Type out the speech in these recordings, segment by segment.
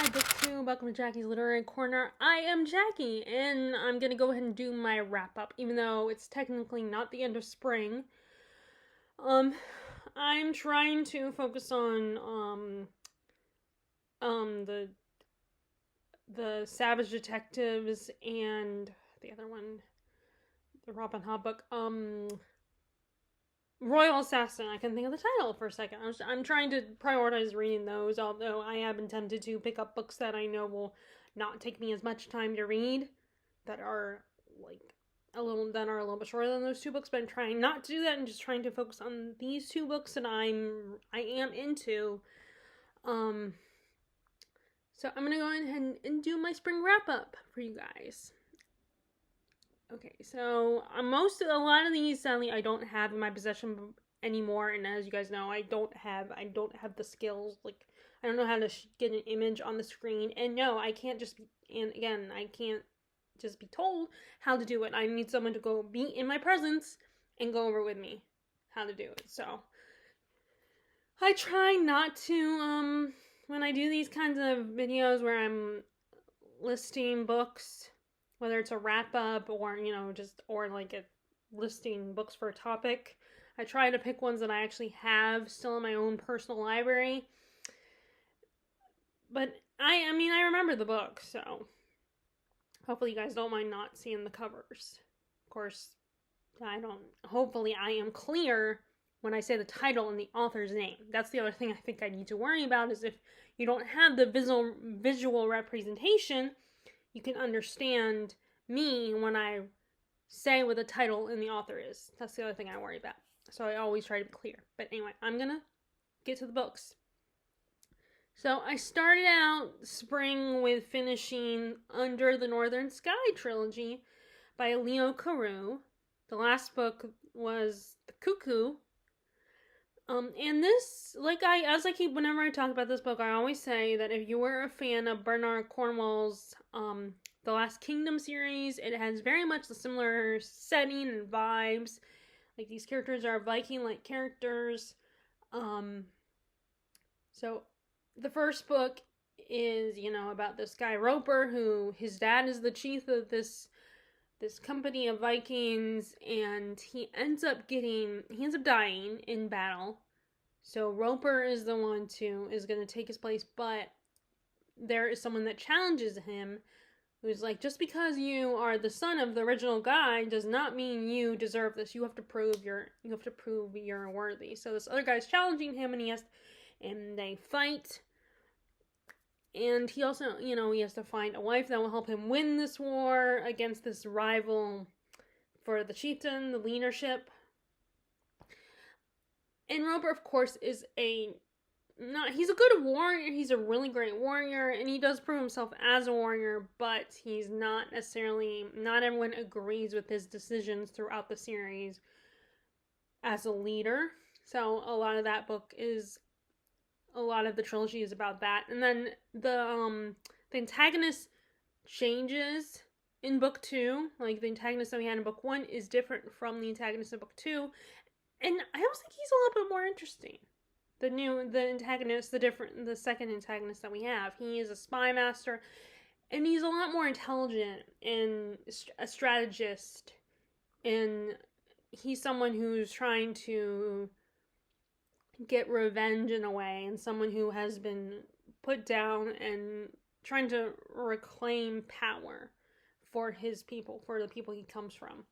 to Book 2, welcome to Jackie's Literary Corner. I am Jackie, and I'm going to go ahead and do my wrap-up, even though it's technically not the end of spring. I'm trying to focus on, the Savage Detectives and the other one, the Robin Hood book, Royal Assassin. I can think of the title for a second. I'm trying to prioritize reading those, although I have been tempted to pick up books that I know will not take me as much time to read, that are a little bit shorter than those two books. But I'm trying not to do that and just trying to focus on these two books that I am into. So I'm gonna go ahead and do my spring wrap up for you guys. Okay, so a lot of these sadly I don't have in my possession anymore, and as you guys know, I don't have the skills. Like, I don't know how to get an image on the screen, and no, I can't just be told how to do it. I need someone to go be in my presence and go over with me how to do it. So I try not to when I do these kinds of videos where I'm listing books, whether it's a wrap up or like a listing books for a topic, I try to pick ones that I actually have still in my own personal library. But I remember the book, so hopefully you guys don't mind not seeing the covers. Of course, hopefully I am clear when I say the title and the author's name. That's the other thing I think I need to worry about, is if you don't have the visual representation, you can understand me when I say what the title and the author is. That's the other thing I worry about. So I always try to be clear. But anyway, I'm going to get to the books. So I started out spring with finishing Under the Northern Sky trilogy by Leo Carew. The last book was The Cuckoo. And this, whenever I talk about this book, I always say that if you were a fan of Bernard Cornwell's, The Last Kingdom series, it has very much the similar setting and vibes. Like, these characters are Viking-like characters. So the first book is, about this guy Roper, who his dad is the chief of this company of Vikings, and he ends up dying in battle. So Roper is the one is going to take his place, but there is someone that challenges him, who's like, just because you are the son of the original guy does not mean you deserve this. You have to prove you're worthy. So this other guy's challenging him, and they fight. And he also, he has to find a wife that will help him win this war against this rival for the chieftain, the leadership. And Roper, of course, he's a good warrior. He's a really great warrior, and he does prove himself as a warrior, but he's not everyone agrees with his decisions throughout the series as a leader. So a lot of the trilogy is about that. And then the antagonist changes in book 2. Like, the antagonist that we had in book 1 is different from the antagonist in book 2. And I always think he's a little bit more interesting. The second antagonist that we have. He is a spy master, and he's a lot more intelligent and a strategist. And he's someone who's trying to get revenge in a way, and someone who has been put down and trying to reclaim power for his people, for the people he comes from,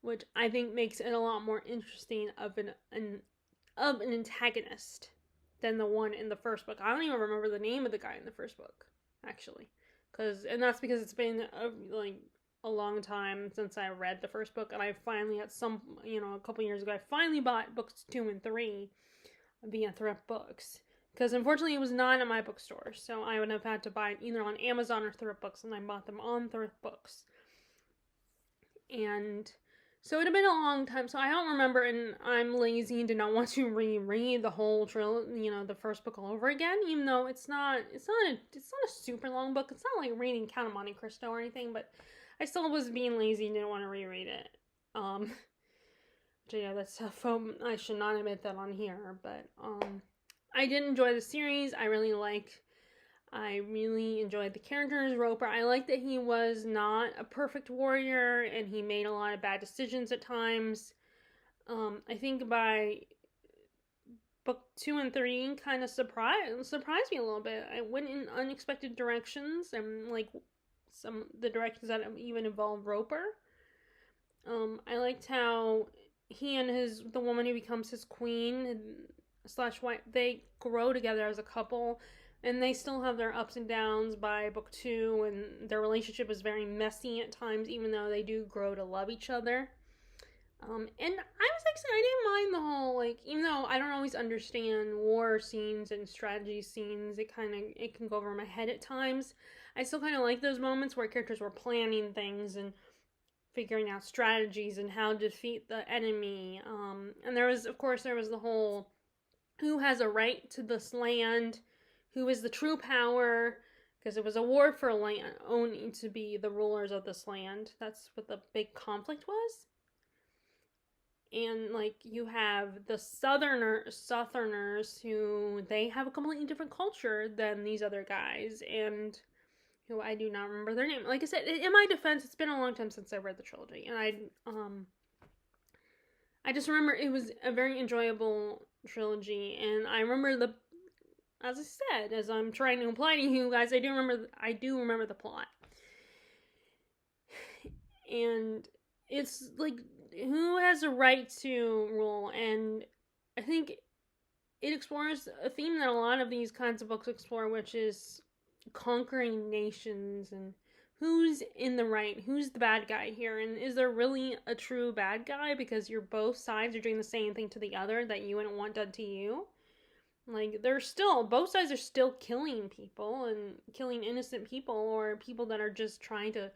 which I think makes it a lot more interesting of an antagonist than the one in the first book. I don't even remember the name of the guy in the first book, actually, and that's because it's been a long time since I read the first book, and I finally, a couple years ago, I finally bought books 2 and 3 via Thrift Books, because unfortunately it was not at my bookstore, so I would have had to buy it either on Amazon or Thrift Books, and I bought them on Thrift Books. And so it had been a long time, so I don't remember, and I'm lazy and did not want to reread the whole the first book all over again, even though it's not a super long book. It's not like reading Count of Monte Cristo or anything, but I still was being lazy and didn't want to reread it. That's I should not admit that on here, but I did enjoy the series. I really like I really enjoyed the characters. Roper, I like that he was not a perfect warrior and he made a lot of bad decisions at times. I think by book 2 and 3 kind of surprised me a little bit. I went in unexpected directions, and like some the directions that even involved Roper. I liked how he and the woman who becomes his queen slash wife, they grow together as a couple, and they still have their ups and downs by book 2, and their relationship is very messy at times, even though they do grow to love each other. And I was excited. I didn't mind the whole, like, even though I don't always understand war scenes and strategy scenes, it can go over my head at times. I still kind of like those moments where characters were planning things and figuring out strategies and how to defeat the enemy. And there was the whole who has a right to this land, who is the true power, because it was a war for land, owning to be the rulers of this land. That's what the big conflict was. And like you have the southerners who they have a completely different culture than these other guys, and who I do not remember their name. Like I said, in my defense, it's been a long time since I read the trilogy, and I just remember it was a very enjoyable trilogy, and I remember as I said, as I'm trying to imply to you guys, I do remember the plot, and it's like who has a right to rule, and I think it explores a theme that a lot of these kinds of books explore, which is conquering nations and who's in the right, who's the bad guy here, and is there really a true bad guy because you're both sides are doing the same thing to the other that you wouldn't want done to you. Like, both sides are still killing people and killing innocent people or people that are just trying to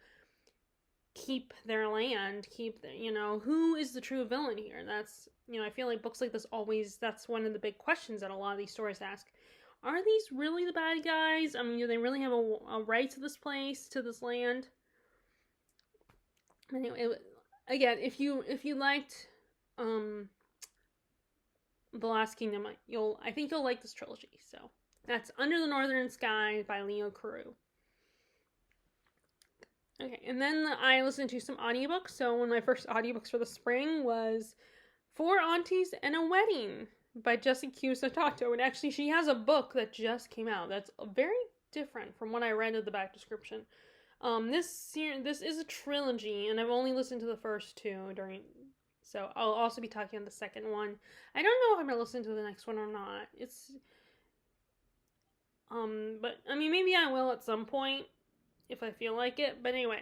keep their land, who is the true villain here? That's, I feel like books like this that's one of the big questions that a lot of these stories ask. Are these really the bad guys? I mean, do they really have a right to this place, to this land? Anyway, again, if you liked The Last Kingdom, I think you'll like this trilogy. So that's Under the Northern Sky by Leo Carew. Okay, and then I listened to some audiobooks. So one of my first audiobooks for the spring was Four Aunties and a Wedding by Jessie Q. Satato. And actually, she has a book that just came out that's very different from what I read in the back description. This is a trilogy, and I've only listened to the first two so I'll also be talking on the second one. I don't know if I'm gonna listen to the next one or not. But I mean, maybe I will at some point if I feel like it. But anyway,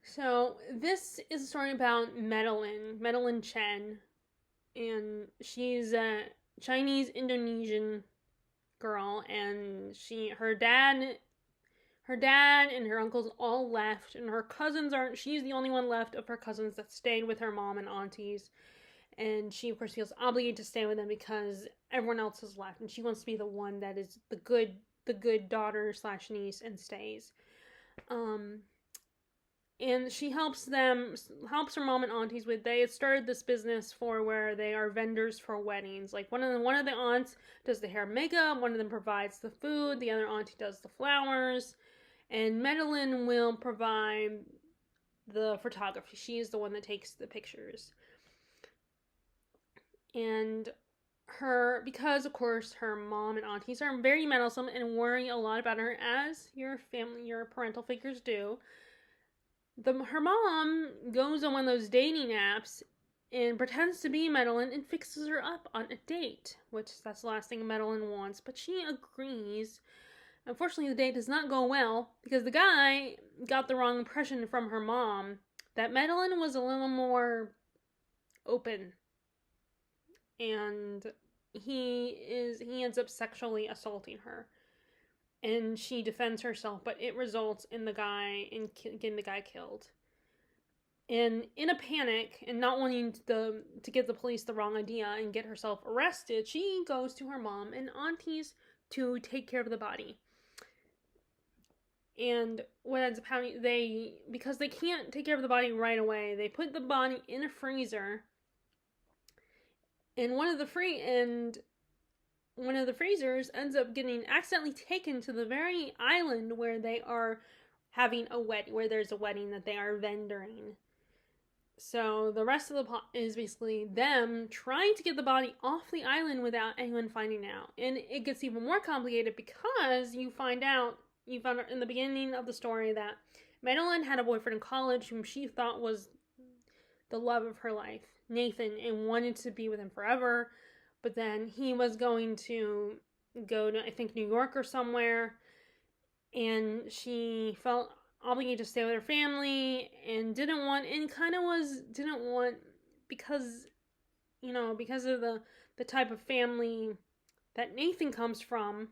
so this is a story about Madeline Chen, and she's a Chinese Indonesian girl, and her dad and her uncles all left, and her cousins she's the only one left of her cousins that stayed with her mom and aunties, and she of course feels obligated to stay with them because everyone else has left, and she wants to be the one that is the good daughter / niece and stays. And she helps her mom and aunties with, they had started this business where they are vendors for weddings. Like one of the aunts does the hair and makeup, one of them provides the food, the other auntie does the flowers, and Madeline will provide the photography. She is the one that takes the pictures. And because of course her mom and aunties are very meddlesome and worry a lot about her, as your parental figures do, her mom goes on one of those dating apps and pretends to be Madeline and fixes her up on a date, which that's the last thing Madeline wants, but she agrees. Unfortunately, the date does not go well because the guy got the wrong impression from her mom that Madeline was a little more open, and he ends up sexually assaulting her, and she defends herself, but it results in getting the guy killed. And in a panic and not wanting to give the police the wrong idea and get herself arrested, she goes to her mom and aunties to take care of the body. And what ends up happening, because they can't take care of the body right away, they put the body in a freezer. And one of the Frasers ends up getting accidentally taken to the very island where they are having a wedding, where there's a wedding that they are vendoring. So the rest of the plot is basically them trying to get the body off the island without anyone finding out. And it gets even more complicated because you found out in the beginning of the story that Madeline had a boyfriend in college whom she thought was the love of her life, Nathan, and wanted to be with him forever. But then he was going to go to, I think, New York or somewhere, and she felt obligated to stay with her family and didn't want because because of the type of family that Nathan comes from,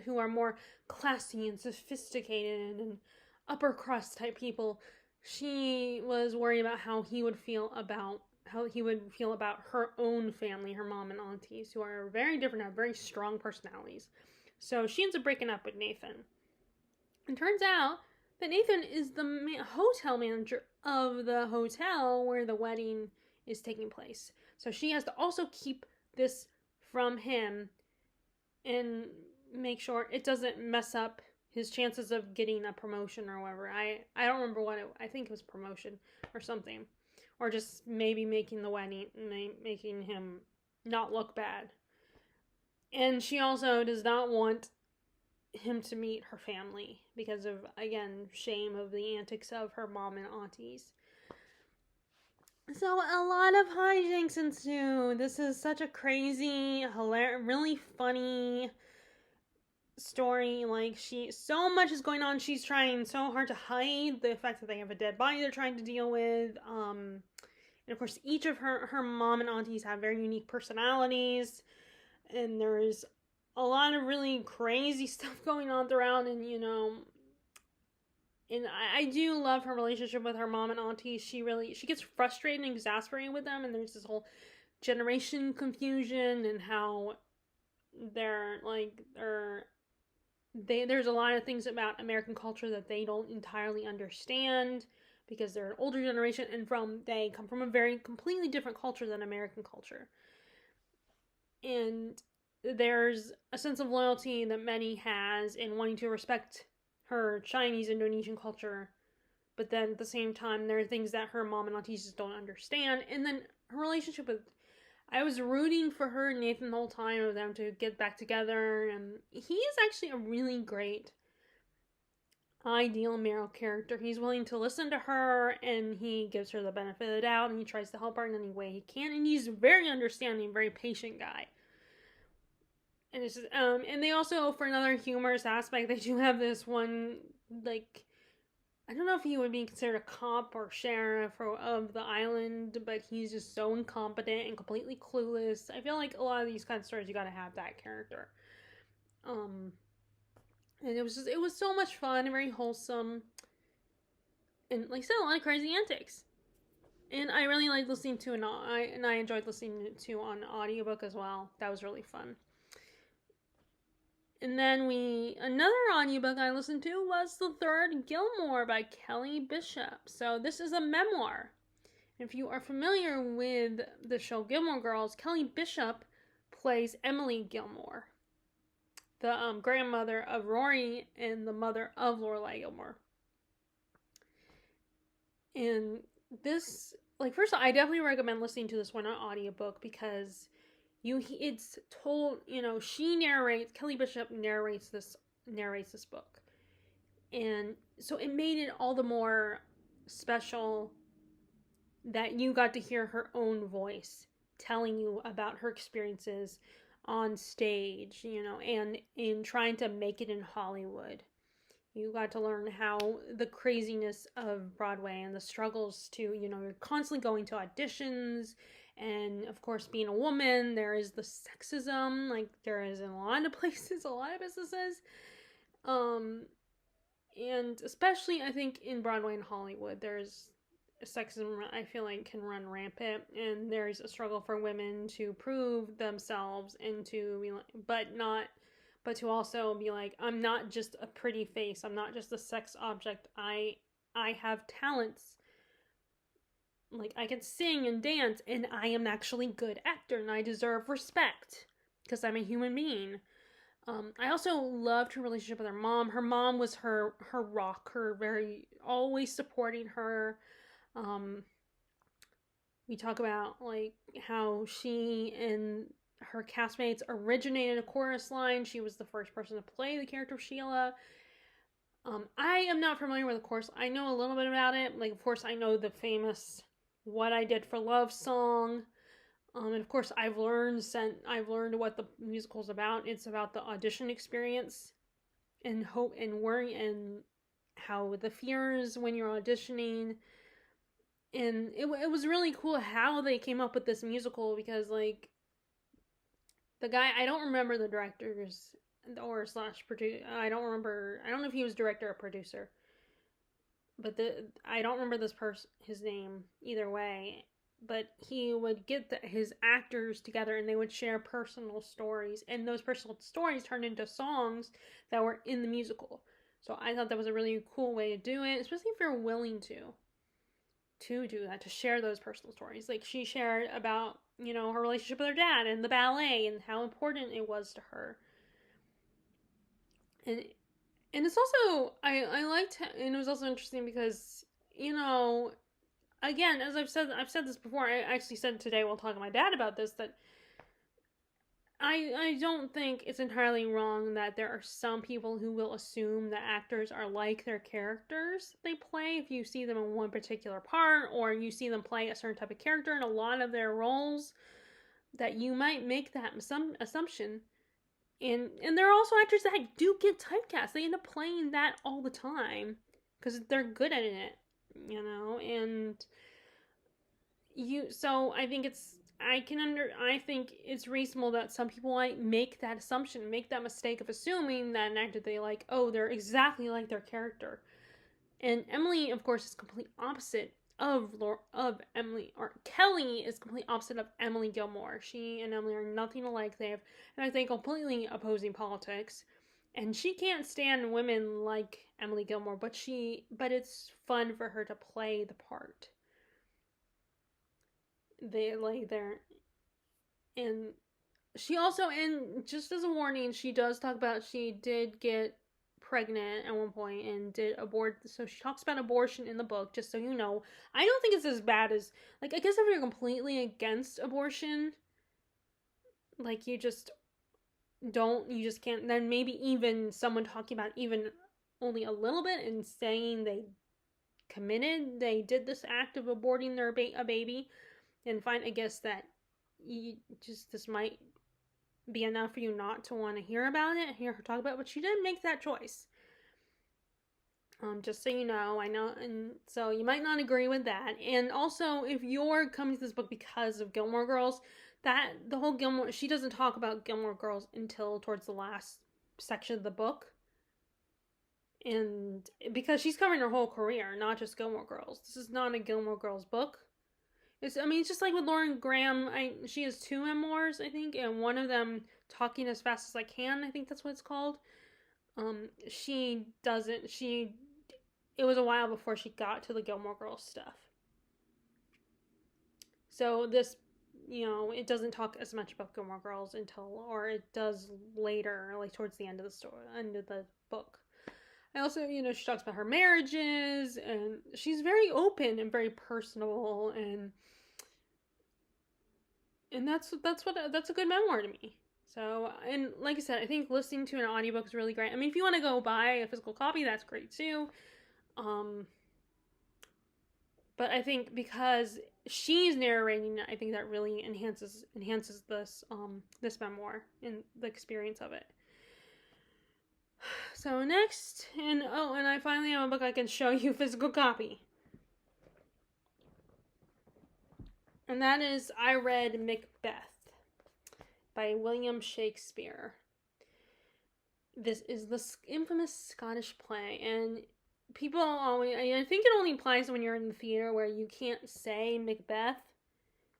who are more classy and sophisticated and upper crust type people. She was worried about how he would feel about her own family, her mom and aunties, who are very different, have very strong personalities. So she ends up breaking up with Nathan. And turns out that Nathan is the hotel manager of the hotel where the wedding is taking place. So she has to also keep this from him and make sure it doesn't mess up his chances of getting a promotion or whatever. I don't remember I think it was promotion or something. Or just maybe making the wedding, making him not look bad. And she also does not want him to meet her family because of, again, shame of the antics of her mom and aunties. So a lot of hijinks ensue. This is such a crazy, hilarious, really funny story. Like, so much is going on. She's trying so hard to hide the fact that they have a dead body they're trying to deal with. And of course, each of her mom and aunties have very unique personalities. And there's a lot of really crazy stuff going on throughout. And, and I do love her relationship with her mom and aunties. She gets frustrated and exasperated with them. And there's this whole generation confusion and how there's a lot of things about American culture that they don't entirely understand because they're an older generation and they come from a very completely different culture than American culture. And there's a sense of loyalty that Many has in wanting to respect her Chinese Indonesian culture, but then at the same time there are things that her mom and aunties just don't understand. And then her relationship with, I was rooting for her and Nathan the whole time of them to get back together, and he is actually a really great ideal male character. He's willing to listen to her, and he gives her the benefit of the doubt, and he tries to help her in any way he can, and he's a very understanding, very patient guy. And it's just, and they also, for another humorous aspect, they do have this one, like, I don't know if he would be considered a cop or sheriff of the island, but he's just so incompetent and completely clueless. I feel like a lot of these kind of stories, you gotta have that character. And it was so much fun and very wholesome. And like I said, a lot of crazy antics. And I really liked listening to I enjoyed listening to on audiobook as well. That was really fun. And then another audiobook I listened to was The Third Gilmore by Kelly Bishop. So this is a memoir. If you are familiar with the show Gilmore Girls, Kelly Bishop plays Emily Gilmore, the grandmother of Rory and the mother of Lorelai Gilmore. And this, first of all, I definitely recommend listening to this one on audiobook because it's told, Kelly Bishop narrates this book. And so it made it all the more special that you got to hear her own voice telling you about her experiences on stage, and in trying to make it in Hollywood. You got to learn how the craziness of Broadway and the struggles to, you're constantly going to auditions. And of course, being a woman, there is the sexism, like there is in a lot of places, a lot of businesses. And especially, I think, in Broadway and Hollywood, there's sexism, I feel like, can run rampant. And there's a struggle for women to prove themselves and to be like, but to also be like, I'm not just a pretty face. I'm not just a sex object. I have talents. Like, I can sing and dance, and I am actually a good actor, and I deserve respect. because I'm a human being. I also loved her relationship with her mom. Her mom was her rock, her very always supporting her. Um, we talk about like how she and her castmates originated a chorus line. She was the first person to play the character of Sheila. I am not familiar with the chorus. I know a little bit about it. Like, of course, I know the famous "What I Did for Love" song. And of course, I've learned what the musical's about. It's about the audition experience and hope and worry and how the fears when you're auditioning. And it was really cool how they came up with this musical, because like the guy, I don't remember the directors or slash producer. I don't know if he was director or producer, but I don't remember his name either way. But he would get his actors together and they would share personal stories, and those personal stories turned into songs that were in the musical. So I thought that was a really cool way to do it, especially if you're willing to do that, to share those personal stories. Like she shared about, her relationship with her dad and the ballet and how important it was to her. And it's also, I liked, and it was also interesting because, again, as I've said this before. I actually said today while talking to my dad about this, that I don't think it's entirely wrong that there are some people who will assume that actors are like their characters they play. If you see them in one particular part, or you see them play a certain type of character in a lot of their roles, that you might make that some assumption. And there are also actors that do get typecast. They end up playing that all the time because they're good at it, and so I think I think it's reasonable that some people might make that assumption, make that mistake of assuming that an actor they like, oh, they're exactly like their character. And Emily, of course, is complete opposite of Emily, or Kelly is complete opposite of Emily Gilmore. She and Emily are nothing alike. They have, and I think, completely opposing politics. And she can't stand women like Emily Gilmore, but it's fun for her to play the part. And she also, and just as a warning, she does talk about she did get pregnant at one point and did abort. So she talks about abortion in the book, just so you know. I don't think it's as bad as, like, I guess if you're completely against abortion, like, you just can't, then maybe even someone talking about even only a little bit and saying they did this act of aborting a baby, and I guess that this might be enough for you not to want to hear about it, hear her talk about it, but she didn't make that choice. Just so you know, I know, and so you might not agree with that. And also, if you're coming to this book because of Gilmore Girls, she doesn't talk about Gilmore Girls until towards the last section of the book. And because she's covering her whole career, not just Gilmore Girls. This is not a Gilmore Girls book. It's just like with Lauren Graham. She has 2 memoirs, I think, and one of them, Talking as Fast as I Can, I think that's what it's called. It was a while before she got to the Gilmore Girls stuff. So this, it doesn't talk as much about Gilmore Girls or it does later, like towards the end of the story, end of the book. I also, she talks about her marriages, and she's very open and very personable, and that's a good memoir to me. So, and like I said, I think listening to an audiobook is really great. I mean, if you want to go buy a physical copy, that's great too. But I think because she's narrating, I think that really enhances this memoir and the experience of it. So next, and I finally have a book I can show you physical copy. And that is I read Macbeth by William Shakespeare. This is the infamous Scottish play, and people always, I think it only applies when you're in the theater where you can't say Macbeth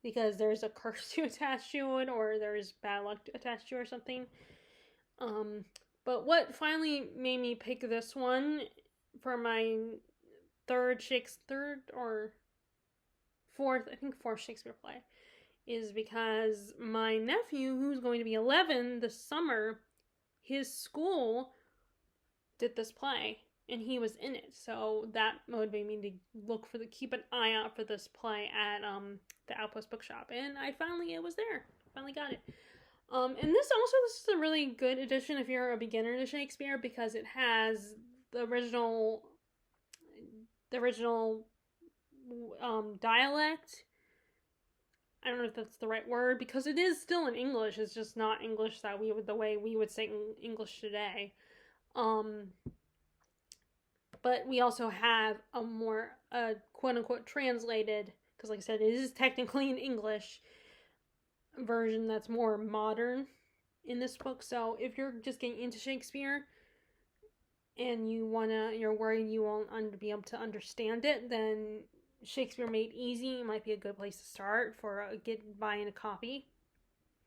because there's a curse to attach to it, or there's bad luck attached to it or something. But what finally made me pick this one for my fourth Shakespeare play is because my nephew, who's going to be 11 this summer, his school did this play and he was in it. So that motivated me to keep an eye out for this play at the Outpost Bookshop. And it was there. Finally got it. And this is a really good addition if you're a beginner to Shakespeare, because it has the original dialect. I don't know if that's the right word, because it is still in English. It's just not English the way we would say English today. But we also have a more quote unquote translated, because like I said, it is technically an English version that's more modern in this book. So if you're just getting into Shakespeare and you're worried you won't be able to understand it, then Shakespeare Made Easy might be a good place to start for buying a copy.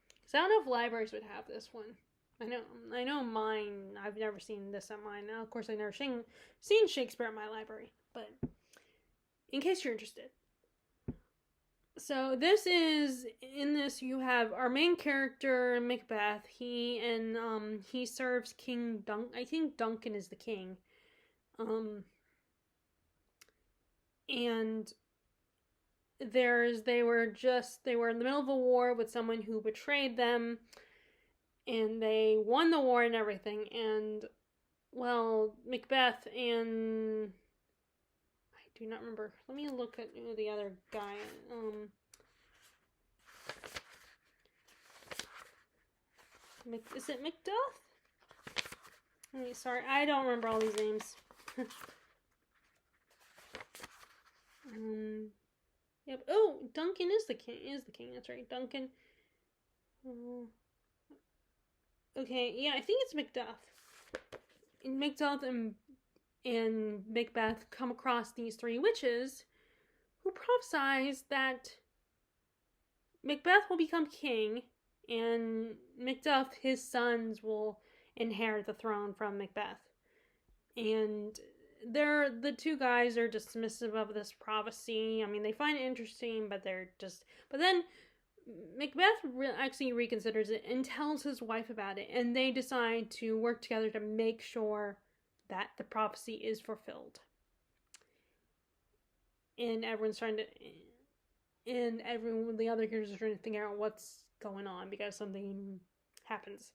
Because I don't know if libraries would have this one. I know mine. I've never seen this at mine. Now, of course, I've never seen Shakespeare at my library, but in case you're interested. So in this you have our main character, Macbeth. He serves King Duncan. I think Duncan is the king. And they were in the middle of a war with someone who betrayed them, and they won the war and everything. And well, Macbeth and I do not remember. Let me look at the other guy. Is it Macduff? Sorry, I don't remember all these names. Yep. Oh, Duncan is the king. That's right, Duncan. Okay, yeah, I think it's Macduff. Macduff and Macbeth come across these three witches who prophesize that Macbeth will become king, and Macduff, his sons, will inherit the throne from Macbeth. And the two guys are dismissive of this prophecy. I mean, they find it interesting, but then Macbeth actually reconsiders it and tells his wife about it, and they decide to work together to make sure that the prophecy is fulfilled. And the other characters are trying to figure out what's going on because something happens.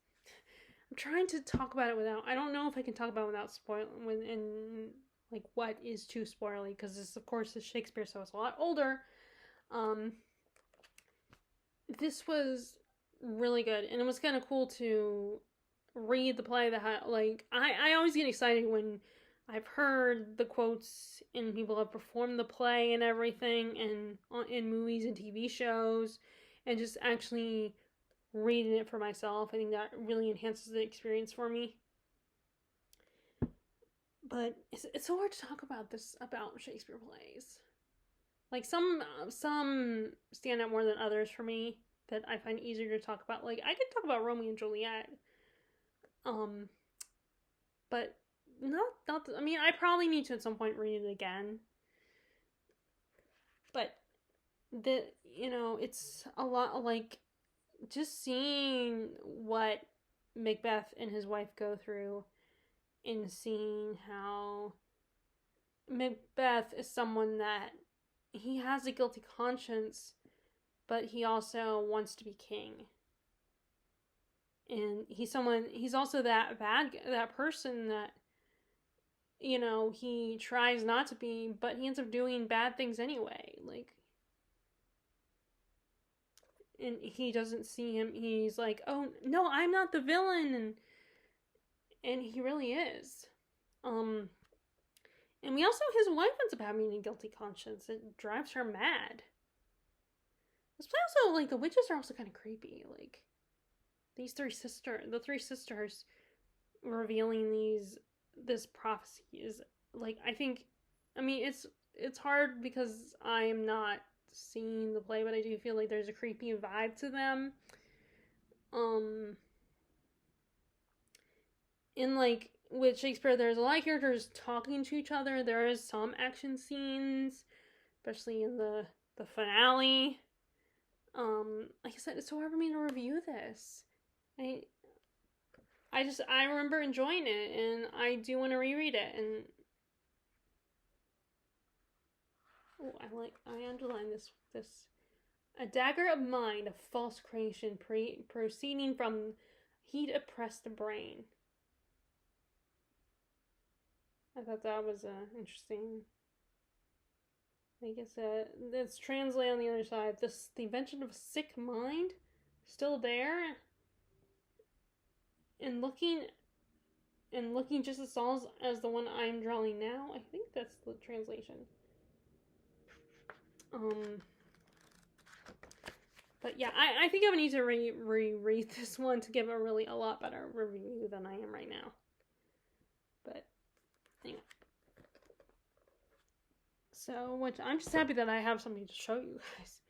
I'm trying to talk about it I don't know if I can talk about it without spoiling, and like what is too spoily, because this, of course, is Shakespeare, so it's a lot older. This was really good, and it was kind of cool to read the play I always get excited when I've heard the quotes and people have performed the play and everything, and in movies and TV shows, and just actually reading it for myself. I think that really enhances the experience for me. But it's so hard to talk about Shakespeare plays. Like some stand out more than others for me that I find easier to talk about. Like I could talk about Romeo and Juliet. But not I mean, I probably need to at some point read it again. But it's a lot like just seeing what Macbeth and his wife go through, and seeing how Macbeth is someone that he has a guilty conscience, but he also wants to be king. And he's also that person that, he tries not to be, but he ends up doing bad things anyway. And he doesn't see him. He's like, oh, no, I'm not the villain. And he really is. And his wife ends up having a guilty conscience. It drives her mad. This play also, the witches are also kind of creepy. The three sisters revealing this prophecy is, it's hard because I am not seeing the play, but I do feel like there's a creepy vibe to them. With Shakespeare, there's a lot of characters talking to each other. There is some action scenes, especially in the finale. Like I said, it's so hard for me to review this. I remember enjoying it, and I do want to reread it. And I underline this. A dagger of mind, a false creation, proceeding from heat oppressed brain. I thought that was interesting. I guess that's translated on the other side. The invention of a sick mind, still there, and looking just as solid as the one I'm drawing now. I think that's the translation. But yeah, I think I would need to reread this one to give a lot better review than I am right now. But anyway. So, which I'm just happy that I have something to show you guys.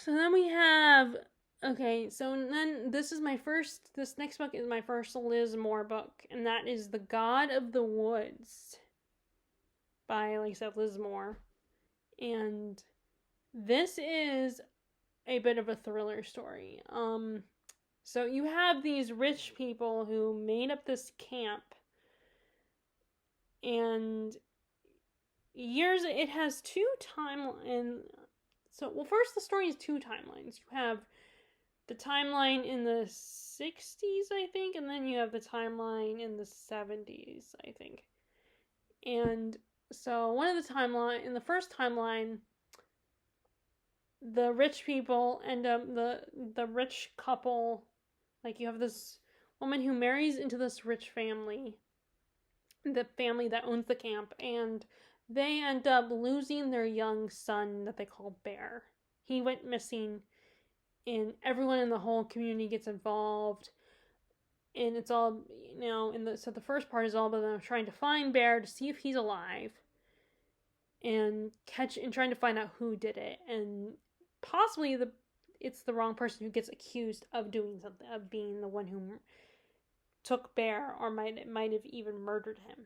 So then we have, okay, so then this next book is my first Liz Moore book, and that is The God of the Woods by, like I said, Liz Moore. And this is a bit of a thriller story. So you have these rich people who made up this camp, and it has two timelines. So, well, first the story is two timelines. You have the timeline in the 60s, I think, and then you have the timeline in the 70s, I think. And so in the first timeline, the rich people end up, the rich couple, like you have this woman who marries into this rich family, the family that owns the camp, and they end up losing their young son that they call Bear. He went missing, and everyone in the whole community gets involved. And it's all, so the first part is all about them trying to find Bear to see if he's alive, and trying to find out who did it. And possibly it's the wrong person who gets accused of doing something, of being the one who took Bear, or might have even murdered him.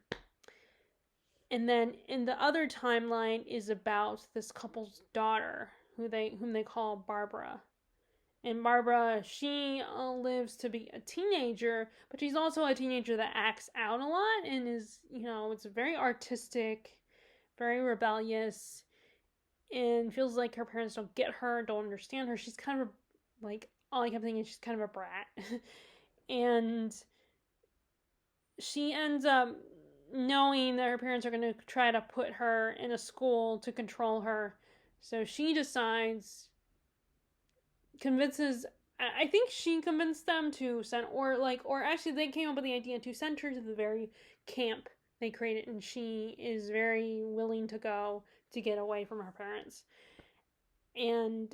And then in the other timeline is about this couple's daughter, whom they call Barbara. And Barbara, she lives to be a teenager, but she's also a teenager that acts out a lot and is, it's very artistic, very rebellious, and feels like her parents don't get her, don't understand her. She's kind of all I kept thinking is she's kind of a brat. And she ends up knowing that her parents are going to try to put her in a school to control her. So she I think she convinced them to send, or actually they came up with the idea to send her to the very camp they created, and she is very willing to go to get away from her parents. And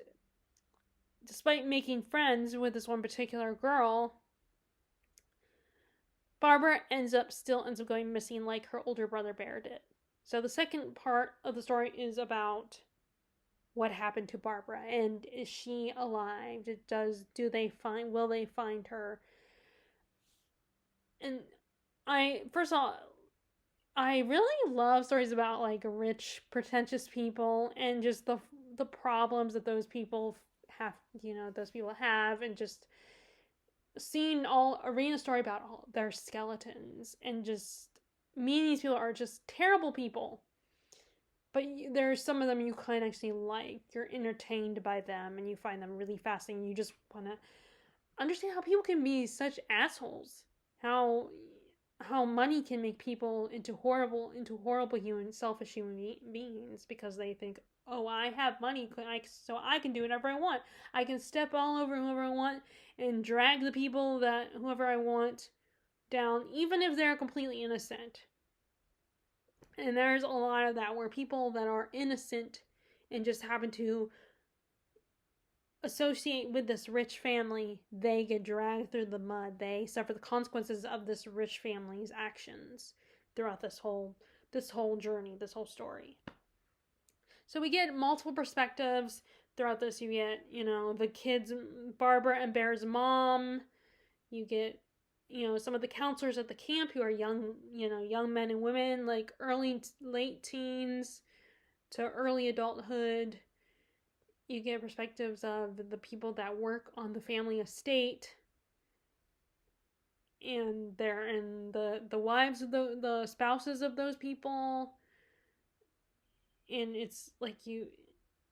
despite making friends with this one particular girl, Barbara ends up going missing like her older brother Bear did. So the second part of the story is about what happened to Barbara, and is she alive? Will they find her? And first of all, I really love stories about like rich, pretentious people, and just the problems that those people have, and just reading a story about all their skeletons, and just meeting these people are just terrible people. But there's some of them you kind of actually like. You're entertained by them, and you find them really fascinating. You just want to understand how people can be such assholes. How money can make people into horrible selfish human beings, because they think, oh, I have money, so I can do whatever I want. I can step all over whoever I want and drag whoever I want down, even if they're completely innocent. And there's a lot of that, where people that are innocent and just happen to associate with this rich family, they get dragged through the mud. They suffer the consequences of this rich family's actions throughout this whole journey, this whole story. So we get multiple perspectives throughout this. You get, the kids, Barbara and Bear's mom. You get, some of the counselors at the camp who are young men and women, like late teens to early adulthood. You get perspectives of the people that work on the family estate, and the wives of the spouses of those people, and it's like you,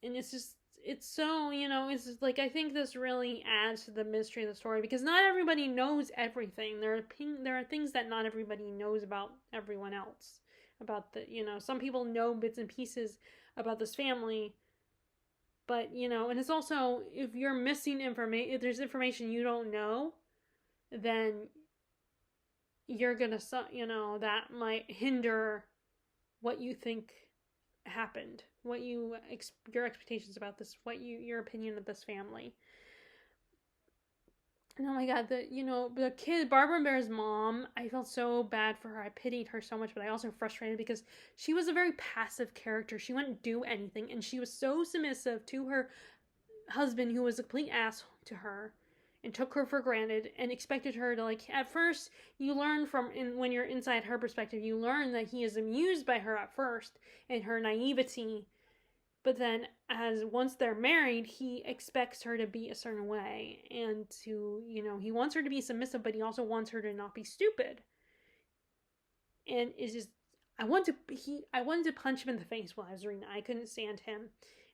and it's just, it's so, it's just like, I think this really adds to the mystery of the story, because not everybody knows everything. There are things that not everybody knows about everyone else, about the, some people know bits and pieces about this family, but and it's also, if you're missing information, if there's information you don't know, then you're gonna, that might hinder what you think happened, what your expectations about this, your opinion of this family. And oh my god, the kid, Barbara Bear's mom, I felt so bad for her. I pitied her so much, but I also frustrated because she was a very passive character. She wouldn't do anything, and she was so submissive to her husband, who was a complete ass to her, and took her for granted, and expected her to, like, at first, you learn when you're inside her perspective, you learn that he is amused by her at first, and her naivety, but then once they're married, he expects her to be a certain way, and to, he wants her to be submissive, but he also wants her to not be stupid. And it's just, I wanted to punch him in the face while I was reading it. I couldn't stand him.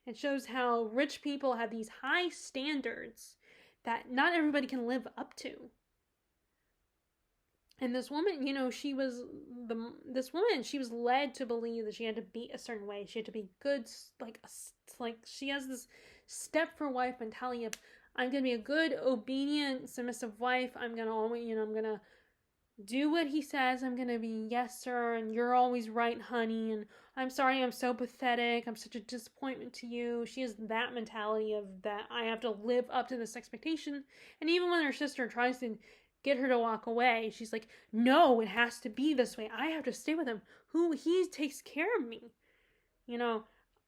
It shows how rich people have these high standards that not everybody can live up to. And this woman, she was led to believe that she had to be a certain way. She had to be good, like she has this Stepford wife mentality of, I'm going to be a good, obedient, submissive wife. I'm going to always, I'm going to do what he says. I'm going to be, yes, sir, and you're always right, honey, and I'm sorry, I'm so pathetic. I'm such a disappointment to you. She has that mentality of that I have to live up to this expectation. And even when her sister tries to get her to walk away, she's like, no, it has to be this way. I have to stay with him. He takes care of me.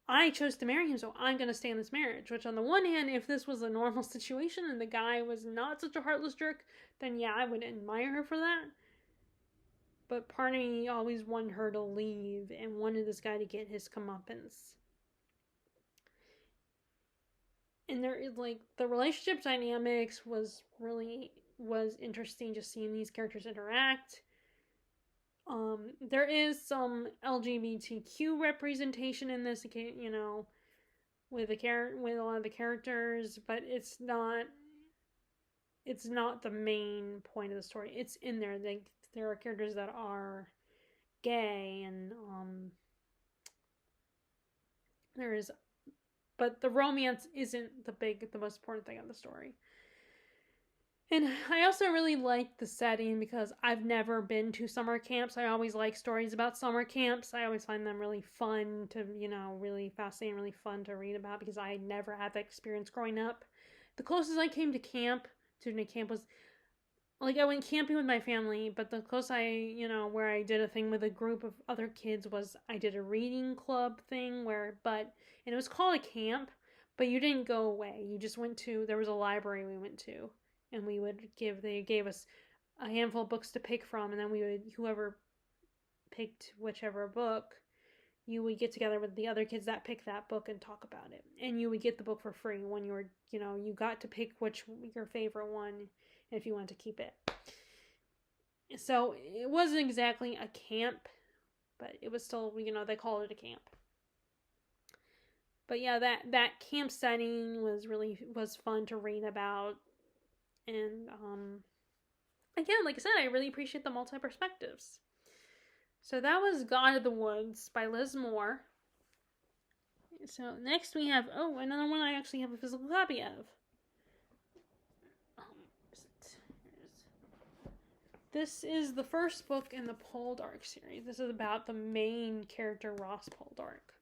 I chose to marry him, so I'm going to stay in this marriage. Which, on the one hand, if this was a normal situation and the guy was not such a heartless jerk, then yeah, I would admire her for that. But part of me always wanted her to leave and wanted this guy to get his comeuppance. And there is, like, the relationship dynamics was interesting, just seeing these characters interact. There is some LGBTQ representation in this, with a lot of the characters, but it's not the main point of the story. It's in there. There are characters that are gay, and but the romance isn't the most important thing of the story. And I also really like the setting because I've never been to summer camps. I always like stories about summer camps. I always find them really fun to, really fascinating, really fun to read about, because I never had that experience growing up. The closest I came to camp was, like, I went camping with my family, but the closest where I did a thing with a group of other kids was I did a reading club thing and it was called a camp, but you didn't go away. You just there was a library we went to, and they gave us a handful of books to pick from, and then whoever picked whichever book, you would get together with the other kids that picked that book and talk about it. And you would get the book for free when you got to pick your favorite one, if you wanted to keep it. So it wasn't exactly a camp, but it was still, they called it a camp. But yeah, that camp setting was fun to read about. And again, like I said, I really appreciate the multi-perspectives. So that was God of the Woods by Liz Moore. So next we have, another one I actually have a physical copy of. This is the first book in the Poldark series. This is about the main character, Ross Poldark.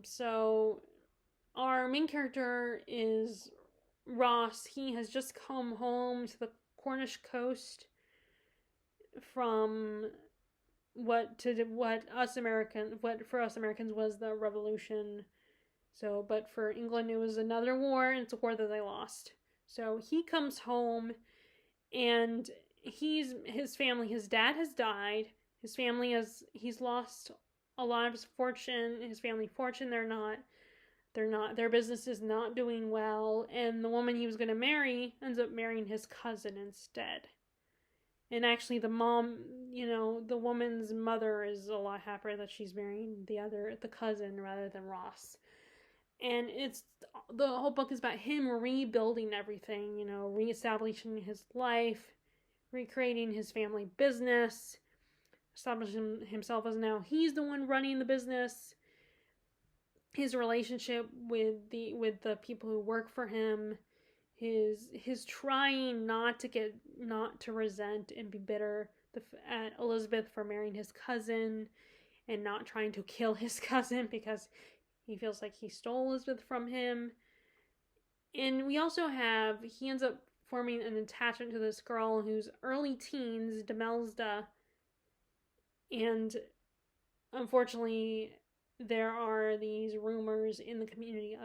So our main character is Ross. He has just come home to the Cornish coast from what for us Americans was the Revolution. So, but for England it was another war, and it's a war that they lost. So he comes home, and his family, his dad has died. He's lost a lot of his family fortune. They're not Their business is not doing well, and the woman he was going to marry ends up marrying his cousin instead. And actually, the mom, the woman's mother is a lot happier that she's marrying the cousin rather than Ross. And the whole book is about him rebuilding everything, reestablishing his life, recreating his family business, establishing himself as now he's the one running the business. His relationship with the people who work for him, his trying not to resent and be bitter at Elizabeth for marrying his cousin, and not trying to kill his cousin because he feels like he stole Elizabeth from him. And we also he ends up forming an attachment to this girl who's early teens, Demelzda, and unfortunately there are these rumors in the community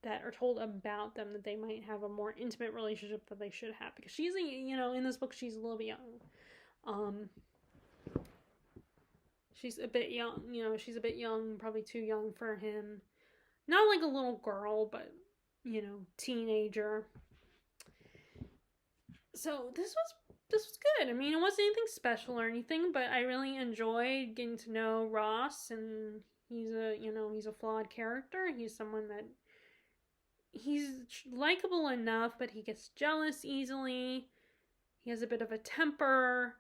that are told about them, that they might have a more intimate relationship than they should have, because she's in this book she's a little bit young. She's a bit young, probably too young for him. Not like a little girl, but teenager. So this was good. I mean, it wasn't anything special or anything, but I really enjoyed getting to know Ross, and he's a flawed character. He's someone that he's likable enough, but he gets jealous easily. He has a bit of a temper.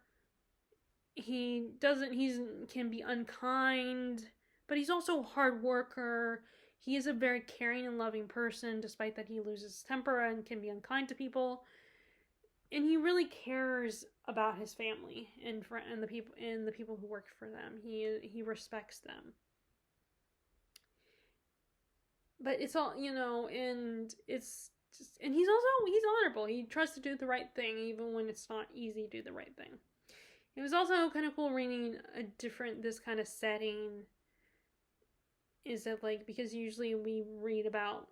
He can be unkind, but he's also a hard worker. He is a very caring and loving person, despite that he loses his temper and can be unkind to people. And he really cares about his family and the people who work for them. He respects them. But it's all, and it's just, and he's honorable. He tries to do the right thing even when it's not easy to do the right thing. It was also kind of cool reading this kind of setting. Is that because usually I read about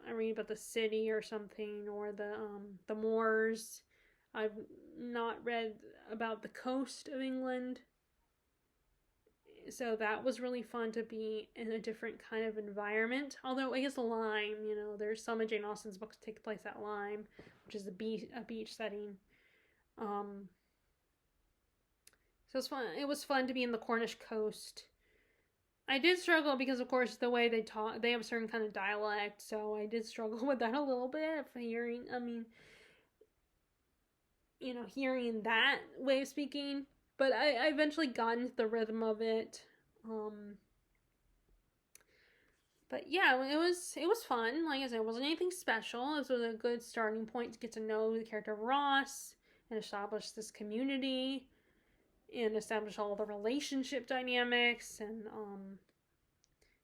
the city or something, or the moors. I've not read about the coast of England. So that was really fun to be in a different kind of environment. Although I guess Lyme, there's some of Jane Austen's books take place at Lyme, which is a beach setting. So it's fun. It was fun to be in the Cornish coast. I did struggle because, of course, the way they talk, they have a certain kind of dialect, so I did struggle with that a little bit. Hearing that way of speaking. But I eventually got into the rhythm of it. But yeah, it was fun. Like I said, it wasn't anything special. This was a good starting point to get to know the character of Ross and establish this community and establish all the relationship dynamics, and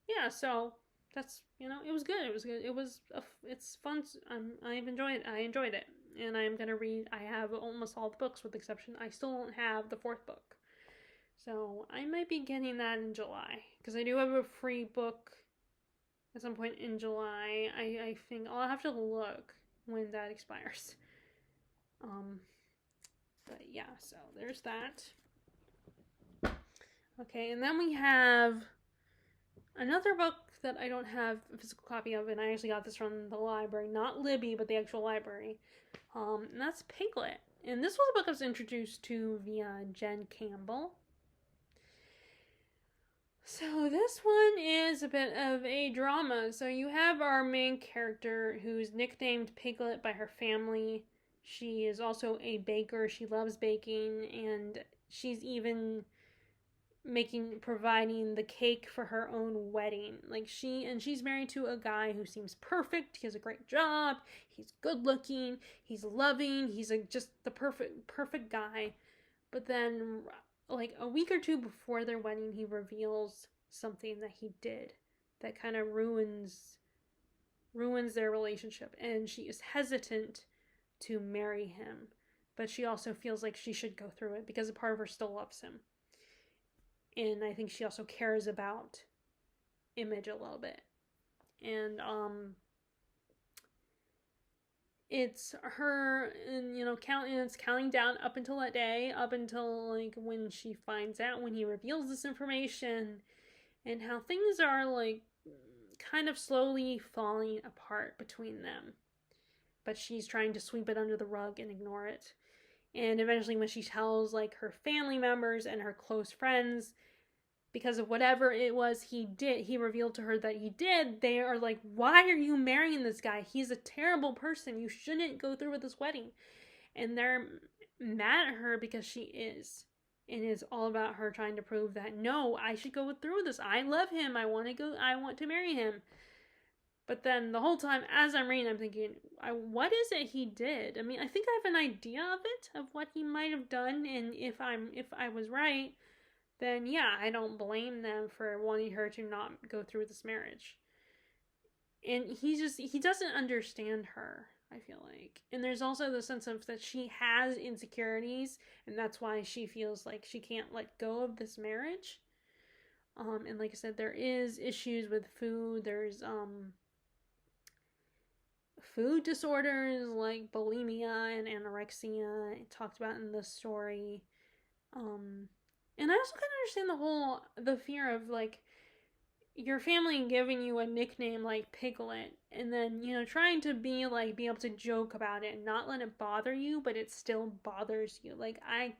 yeah, so that's it was good. It's fun. I've enjoyed it. I enjoyed it. And I'm going to read, I have almost all the books with the exception, I still don't have the 4th book. So I might be getting that in July, because I do have a free book at some point in July. I think I'll have to look when that expires. But yeah, so there's that. Okay, and then we have another book that I don't have a physical copy of, and I actually got this from the library, not Libby, but the actual library. And that's Piglet. And this was a book I was introduced to via Jen Campbell. So this one is a bit of a drama. So you have our main character who's nicknamed Piglet by her family. She is also a baker. She loves baking, and she's even providing the cake for her own wedding. She's married to a guy who seems perfect. He has a great job. He's good looking. He's loving. He's just the perfect guy. But then, a week or two before their wedding, he reveals something that he did that kind of ruins their relationship. And she is hesitant to marry him, but she also feels like she should go through it because a part of her still loves him. And I think she also cares about Image a little bit. And it's her, and it's counting down up until that day, up until when she finds out, when he reveals this information, and how things are kind of slowly falling apart between them. But she's trying to sweep it under the rug and ignore it. And eventually when she tells like her family members and her close friends, because of whatever it was he revealed to her that he did, they are like, why are you marrying this guy? He's a terrible person. You shouldn't go through with this wedding. And they're mad at her because she is. And it's all about her trying to prove that, no, I should go through with this. I love him. I want to marry him. But then the whole time, as I'm reading, I'm thinking, what is it he did? I mean, I think I have an idea of it, of what he might have done. And if I was right, then yeah, I don't blame them for wanting her to not go through this marriage. And he doesn't understand her, I feel like. And there's also the sense of that she has insecurities, and that's why she feels like she can't let go of this marriage. And like I said, there is issues with food. There's food disorders like bulimia and anorexia talked about in this story. And I also kind of understand the fear of like your family giving you a nickname like Piglet, and then, you know, trying to be able to joke about it and not let it bother you, but it still bothers you. Like, I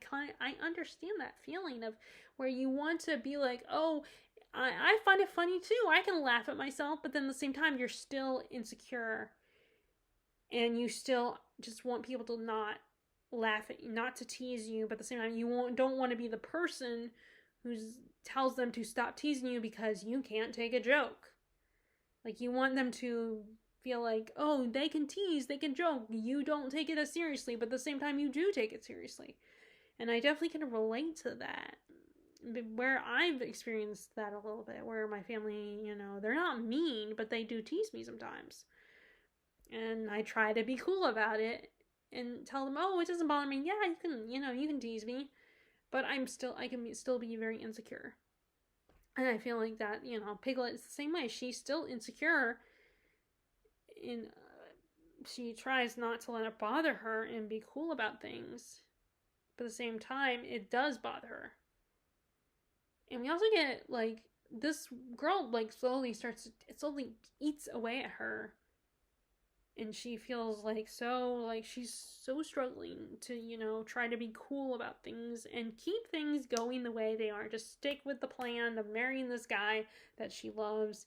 understand that feeling of where you want to be like, oh, I find it funny too. I can laugh at myself, but then at the same time, you're still insecure, and you still just want people to not laugh at you, not to tease you, but at the same time, don't want to be the person who tells them to stop teasing you because you can't take a joke. Like, you want them to feel like, oh, they can tease, they can joke, you don't take it as seriously, but at the same time, you do take it seriously. And I definitely can relate to that, where I've experienced that a little bit, where my family, you know, they're not mean, but they do tease me sometimes. And I try to be cool about it and tell them, oh, it doesn't bother me. Yeah, you can tease me, but I can still be very insecure. And I feel like that, you know, Piglet is the same way. She's still insecure, and she tries not to let it bother her and be cool about things. But at the same time, it does bother her. And we also get, like, this girl, like, slowly eats away at her. And she feels like she's so struggling to, you know, try to be cool about things and keep things going the way they are. Just stick with the plan of marrying this guy that she loves.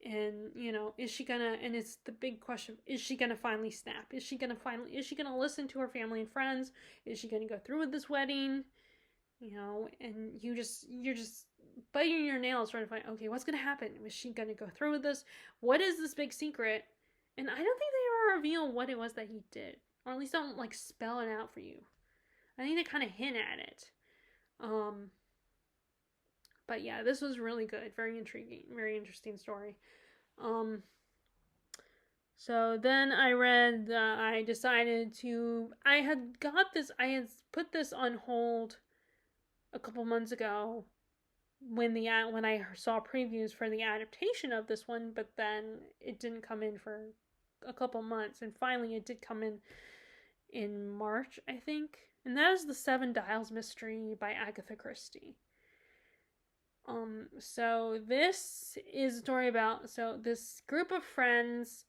And, you know, and it's the big question, is she gonna finally snap? Is she gonna listen to her family and friends? Is she gonna go through with this wedding? You know, and you're just biting your nails trying to find, okay, what's gonna happen? Is she gonna go through with this? What is this big secret? And I don't think they ever reveal what it was that he did. Or at least don't, like, spell it out for you. I think they kind of hint at it. But yeah, this was really good. Very intriguing. Very interesting story. So then I read, I had put this on hold a couple months ago when I saw previews for the adaptation of this one, but then it didn't come in for a couple months, and finally it did come in March, I think, and that is The Seven Dials Mystery by Agatha Christie. So this is a story about this group of friends,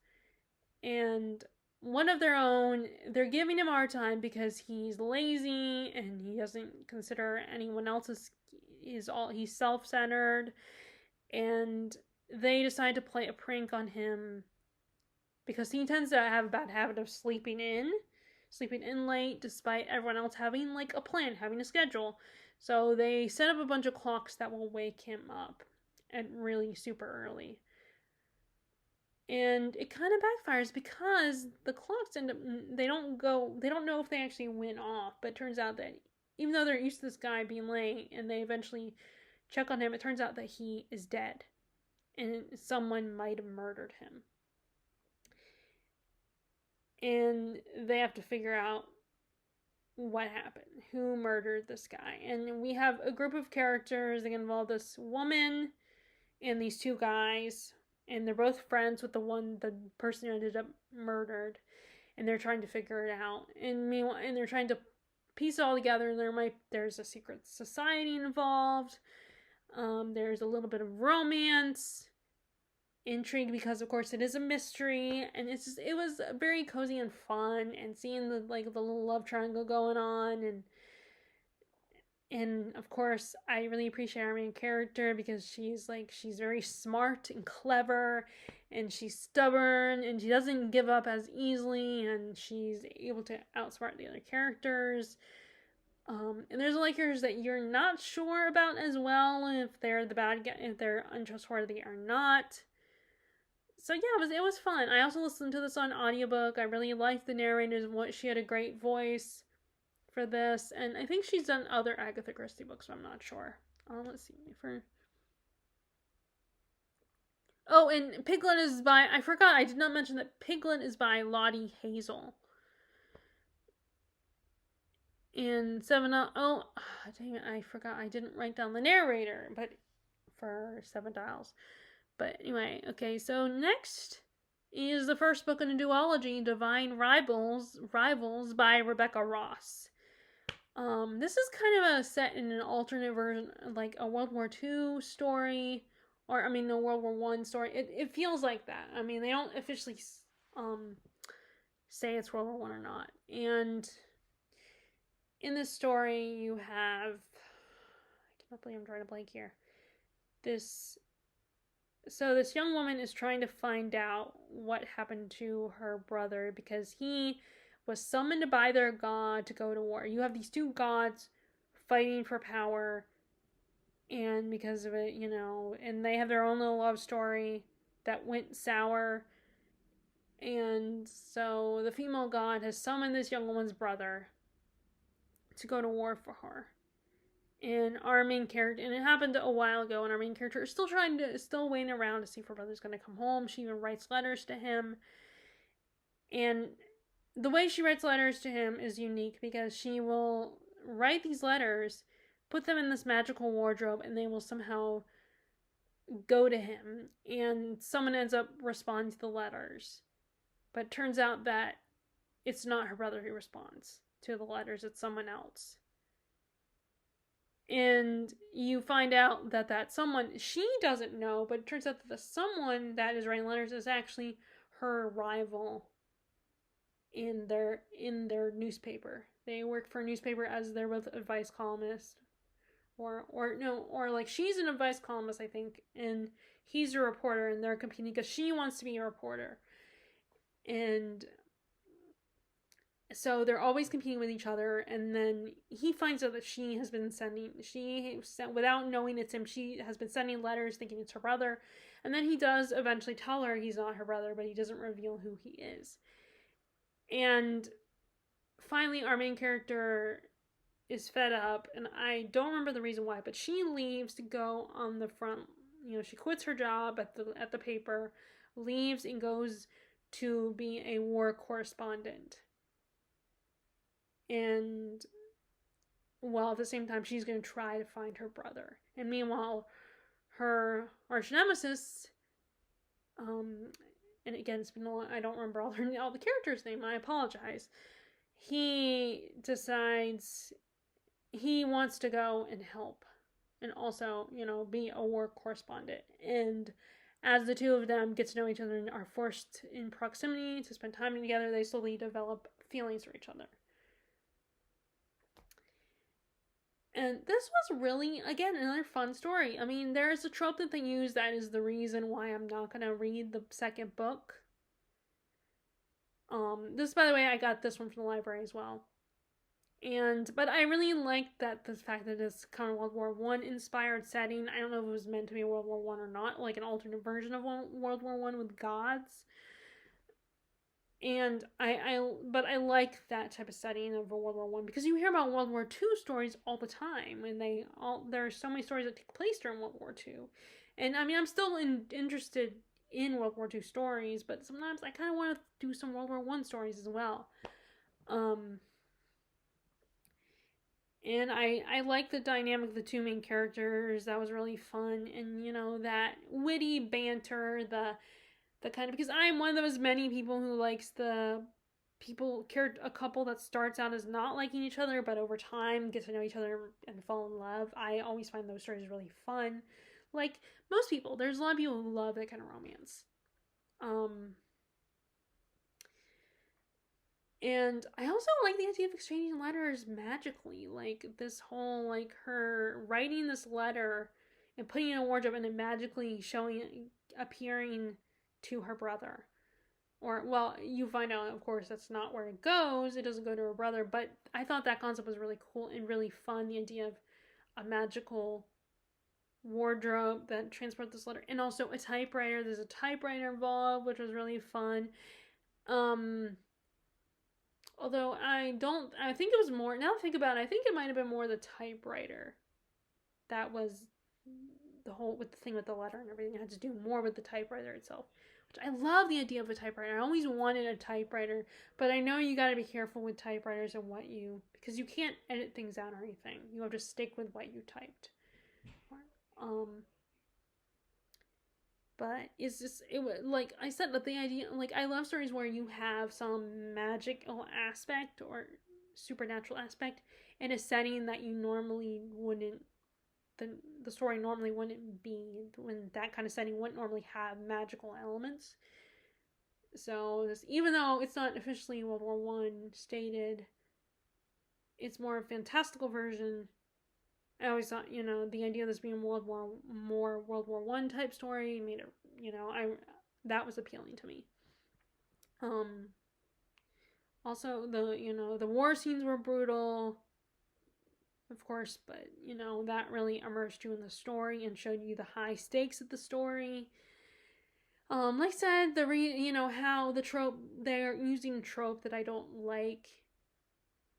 and one of their own, they're giving him a hard time because he's lazy and he doesn't consider anyone else's. He's self-centered, and they decide to play a prank on him because he tends to have a bad habit of sleeping in late despite everyone else having like a plan, having a schedule. So they set up a bunch of clocks that will wake him up at really super early. And it kind of backfires because the clocks they don't know if they actually went off, but it turns out that even though they're used to this guy being late and they eventually check on him, it turns out that he is dead and someone might have murdered him. And they have to figure out what happened, who murdered this guy. And we have a group of characters that involve this woman and these two guys, and they're both friends with the person who ended up murdered, and they're trying to figure it out. And meanwhile, and they're trying to piece it all together, and there's a secret society involved. There's a little bit of romance, intrigued because, of course, it is a mystery, and it was very cozy and fun, and seeing the little love triangle going on, and of course, I really appreciate our main character because she's very smart and clever, and she's stubborn, and she doesn't give up as easily, and she's able to outsmart the other characters. And there's characters that you're not sure about as well, if they're the bad guy, if they're untrustworthy or not. So yeah, it was fun. I also listened to this on audiobook. I really liked the narrator's voice. She had a great voice for this, and I think she's done other Agatha Christie books, but I'm not sure. Let's see. Oh, and Piglet is by, I forgot, I did not mention that Piglet is by Lottie Hazel. And dang it, I forgot, I didn't write down the narrator, but for Seven Dials. But anyway, okay, so next is the first book in a duology, Divine Rivals by Rebecca Ross. This is kind of a set in an alternate version, like a World War II story, or a World War I story. It feels like that. I mean, they don't officially say it's World War One or not. And in this story, you have, I cannot believe I'm drawing a blank here. This young woman is trying to find out what happened to her brother because he was summoned by their god to go to war. You have these two gods fighting for power, and because of it, and they have their own little love story that went sour. And so the female god has summoned this young woman's brother to go to war for her. And our main character, and it happened a while ago, and our main character is still waiting around to see if her brother's going to come home. She even writes letters to him. And the way she writes letters to him is unique because she will write these letters, put them in this magical wardrobe, and they will somehow go to him. And someone ends up responding to the letters. But it turns out that it's not her brother who responds to the letters, it's someone else. And you find out that someone, she doesn't know, but it turns out that the someone that is writing letters is actually her rival in their newspaper. They work for a newspaper as their advice columnist. Or she's an advice columnist, I think, and he's a reporter, and they're competing because she wants to be a reporter. And so they're always competing with each other, and then he finds out that without knowing it's him, she has been sending letters thinking it's her brother, and then he does eventually tell her he's not her brother, but he doesn't reveal who he is. And finally, our main character is fed up, and I don't remember the reason why, but she leaves to go on the front, she quits her job at the paper, leaves and goes to be a war correspondent. And while at the same time she's going to try to find her brother. And meanwhile, her arch nemesis, and again, it's been a long, I don't remember all the characters' name, I apologize. He decides he wants to go and help, and also, be a war correspondent. And as the two of them get to know each other and are forced in proximity to spend time together, they slowly develop feelings for each other. And this was really, again, another fun story. I mean, there's a trope that they use that is the reason why I'm not going to read the second book. This, by the way, I got this one from the library as well. But I really liked the fact that it's kind of World War I inspired setting. I don't know if it was meant to be World War I or not, like an alternate version of World War I with gods. And but I like that type of setting of World War I because you hear about World War II stories all the time, and there are so many stories that take place during World War II. And I mean, I'm still interested in World War II stories, but sometimes I kind of want to do some World War I stories as well. And I like the dynamic of the two main characters. That was really fun, and that witty banter, the kind of, because I'm one of those many people who likes a couple that starts out as not liking each other, but over time get to know each other and fall in love. I always find those stories really fun. Like most people, there's a lot of people who love that kind of romance. And I also like the idea of exchanging letters magically. Like this whole, like, her writing this letter and putting it in a wardrobe and then magically appearing to her brother. Or, well, you find out, of course, that's not where it goes. It doesn't go to her brother. But I thought that concept was really cool and really fun. The idea of a magical wardrobe that transports this letter. And also a typewriter. There's a typewriter involved, which was really fun. Although I think it was more, now I think about it, I think it might have been more the typewriter. That was the whole, with the thing with the letter and everything. It had to do more with the typewriter itself. Which I love the idea of a typewriter. I always wanted a typewriter, but I know you gotta be careful with typewriters and because you can't edit things out or anything. You have to stick with what you typed. But it's just, like I said, that the idea, like, I love stories where you have some magical aspect or supernatural aspect in a setting that you normally wouldn't, the story normally wouldn't be, when that kind of setting wouldn't normally have magical elements. So even though it's not officially World War One stated, it's more a fantastical version. I always thought, the idea of this being World War One type story made it, that was appealing to me. Also the war scenes were brutal, of course, but that really immersed you in the story and showed you the high stakes of the story. Like I said, how the trope, they're using a trope that I don't like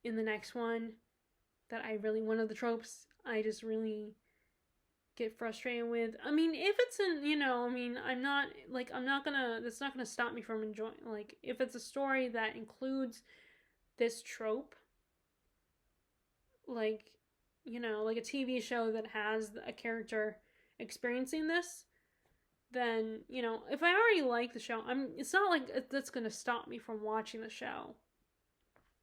in the next one. One of the tropes I just really get frustrated with. I mean, if it's that's not gonna stop me from enjoying, like, if it's a story that includes this trope, like, like a TV show that has a character experiencing this, then, if I already like the show, it's not like that's gonna stop me from watching the show.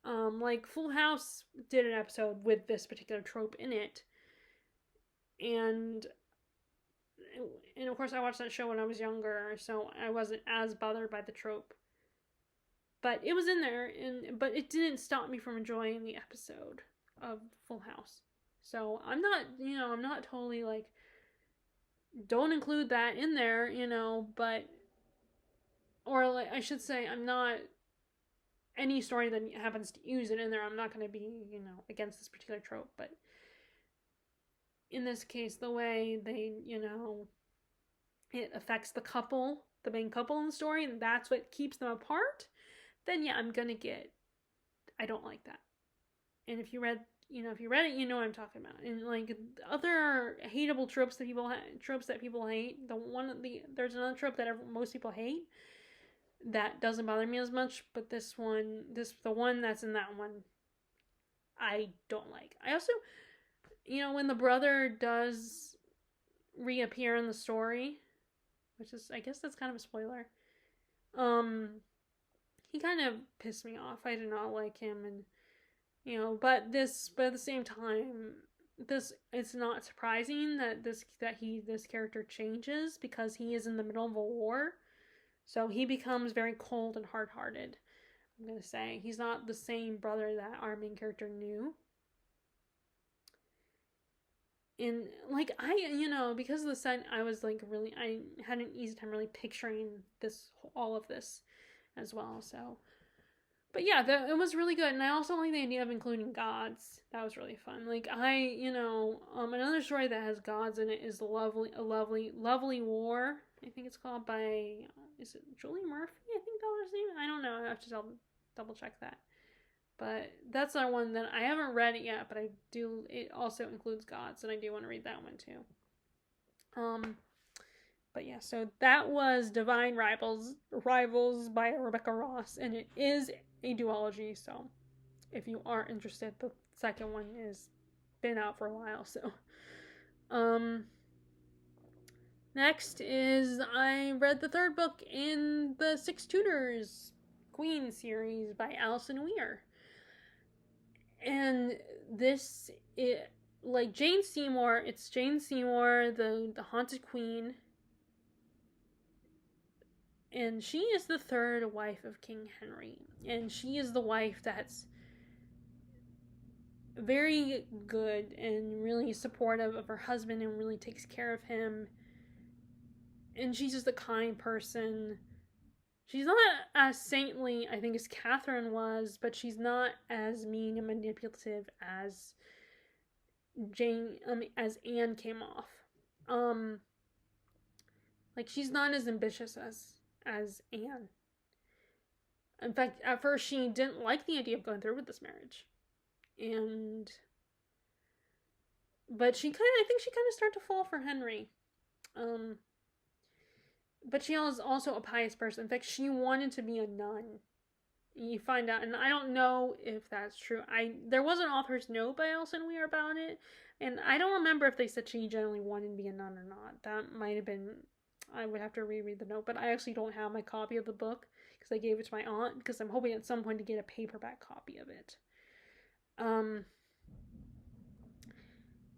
Like Full House did an episode with this particular trope in it, and of course I watched that show when I was younger, so I wasn't as bothered by the trope. But it was in there, but it didn't stop me from enjoying the episode of Full House. So I'm not totally like, don't include that in there, but, or like, I should say, I'm not, any story that happens to use it in there, I'm not going to be, against this particular trope. But in this case, the way they, it affects the main couple in the story, and that's what keeps them apart, then yeah, I don't like that. And if you read it, you know what I'm talking about. And like other hateable tropes that people hate, there's another trope that most people hate that doesn't bother me as much, but the one that's in that one, I don't like. I also, when the brother does reappear in the story, which is, I guess that's kind of a spoiler, he kind of pissed me off. I did not like him, and but at the same time, it's not surprising that this character changes, because he is in the middle of a war. So he becomes very cold and hard-hearted. I'm going to say he's not the same brother that our main character knew. And like, because of the set, I was like, really, I had an easy time really picturing all of this as well. So, but yeah, it was really good. And I also like the idea of including gods. That was really fun. Like, another story that has gods in it is Lovely War, I think it's called, by, is it Julie Murphy? I think that was his name. I don't know. I have to double check that. But that's our one that I haven't read it yet, but it also includes gods, and I do want to read that one too. But yeah, so that was Divine Rivals by Rebecca Ross, and it is a duology, so if you are interested, the second one is been out for a while, so. Next is, I read the third book in the Six Tudors Queen series by Alison Weir. And this, like Jane Seymour, it's Jane Seymour, the Haunted Queen, and she is the third wife of King Henry, and she is the wife that's very good and really supportive of her husband and really takes care of him, and she's just a kind person. She's not as saintly, I think, as Catherine was, but she's not as mean and manipulative as as Anne came off. Like, she's not as ambitious as Anne. In fact, at first she didn't like the idea of going through with this marriage, but I think she kind of started to fall for Henry. But she was also a pious person. In fact, she wanted to be a nun. You find out, and I don't know if that's true. There was an author's note by Alison Weir about it, and I don't remember if they said she generally wanted to be a nun or not. That might have been. I would have to reread the note, but I actually don't have my copy of the book because I gave it to my aunt because I'm hoping at some point to get a paperback copy of it.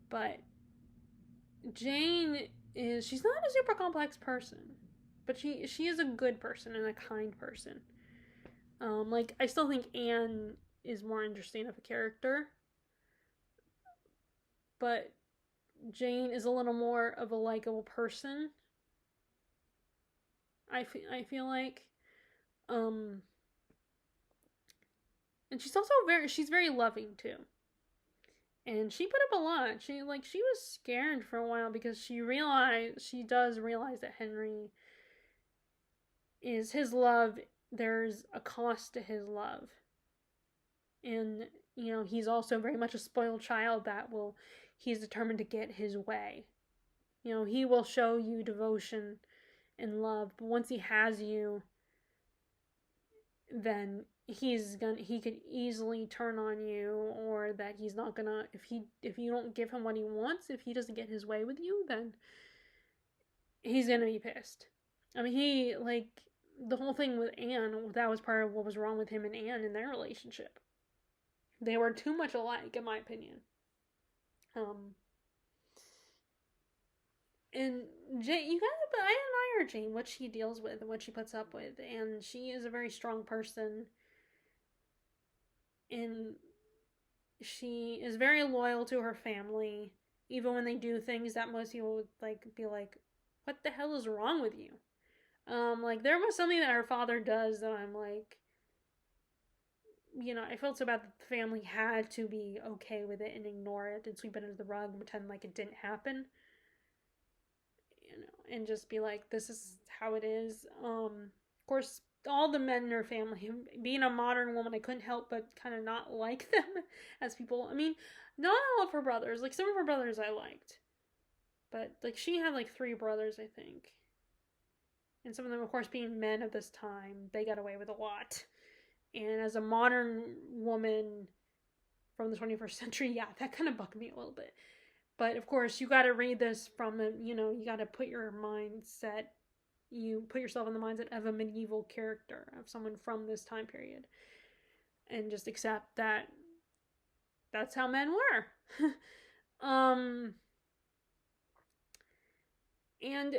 But Jane she's not a super complex person, but she is a good person and a kind person. Like, I still think Anne is more interesting of a character, but Jane is a little more of a likable person. I feel like, and she's also she's very loving too. And she put up a lot. She was scared for a while because she does realize that Henry is his love. There's a cost to his love. And, he's also very much a spoiled child he's determined to get his way. He will show you devotion and love, but once he has you, then he could easily turn on you, or that he's not gonna, if you don't give him what he wants, if he doesn't get his way with you, then he's gonna be pissed. I mean, the whole thing with Anne, that was part of what was wrong with him and Anne in their relationship. They were too much alike, in my opinion. And Jane, I admire Jane, what she deals with and what she puts up with, and she is a very strong person, and she is very loyal to her family, even when they do things that most people would be like, "What the hell is wrong with you?" There was something that her father does that I'm like, I felt so bad that the family had to be okay with it and ignore it and sweep it under the rug and pretend like it didn't happen. And just be like, this is how it is. Of course, all the men in her family, being a modern woman, I couldn't help but kind of not like them as people. I mean, not all of her brothers. Some of her brothers I liked. But, she had, 3 brothers, I think. And some of them, of course, being men of this time, they got away with a lot. And as a modern woman from the 21st century, yeah, that kind of bugged me a little bit. But, of course, you got to read this from you got to put yourself in the mindset of a medieval character, of someone from this time period. And just accept that that's how men were. And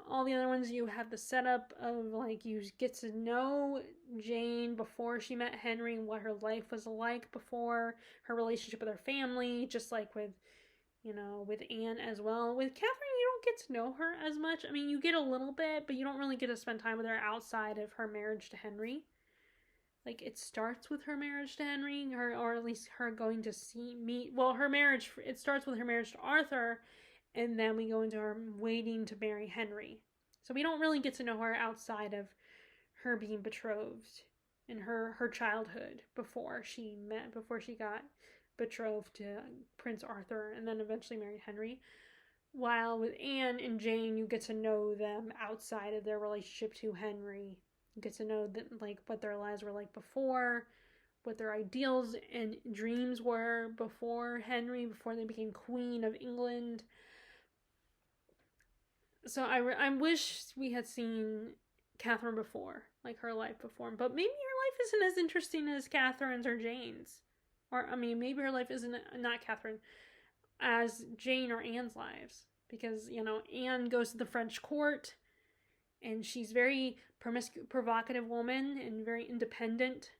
all the other ones, you have the setup of you get to know Jane before she met Henry, what her life was like before, her relationship with her family, just like with Anne as well. With Catherine, you don't get to know her as much. I mean, you get a little bit, but you don't really get to spend time with her outside of her marriage to Henry. It starts with her marriage to Henry, or at least her going to her marriage, it starts with her marriage to Arthur, and then we go into her waiting to marry Henry. So we don't really get to know her outside of her being betrothed in her childhood before she got betrothed to Prince Arthur and then eventually married Henry. While with Anne and Jane, you get to know them outside of their relationship to Henry. You get to know that, what their lives were like before, what their ideals and dreams were before Henry, before they became Queen of England. So I wish we had seen Catherine before, her life before. But maybe her life isn't as interesting as Catherine's or Jane's. or I mean, maybe her life isn't not Catherine, as Jane or Anne's lives, because Anne goes to the French court, and she's very provocative woman and very independent,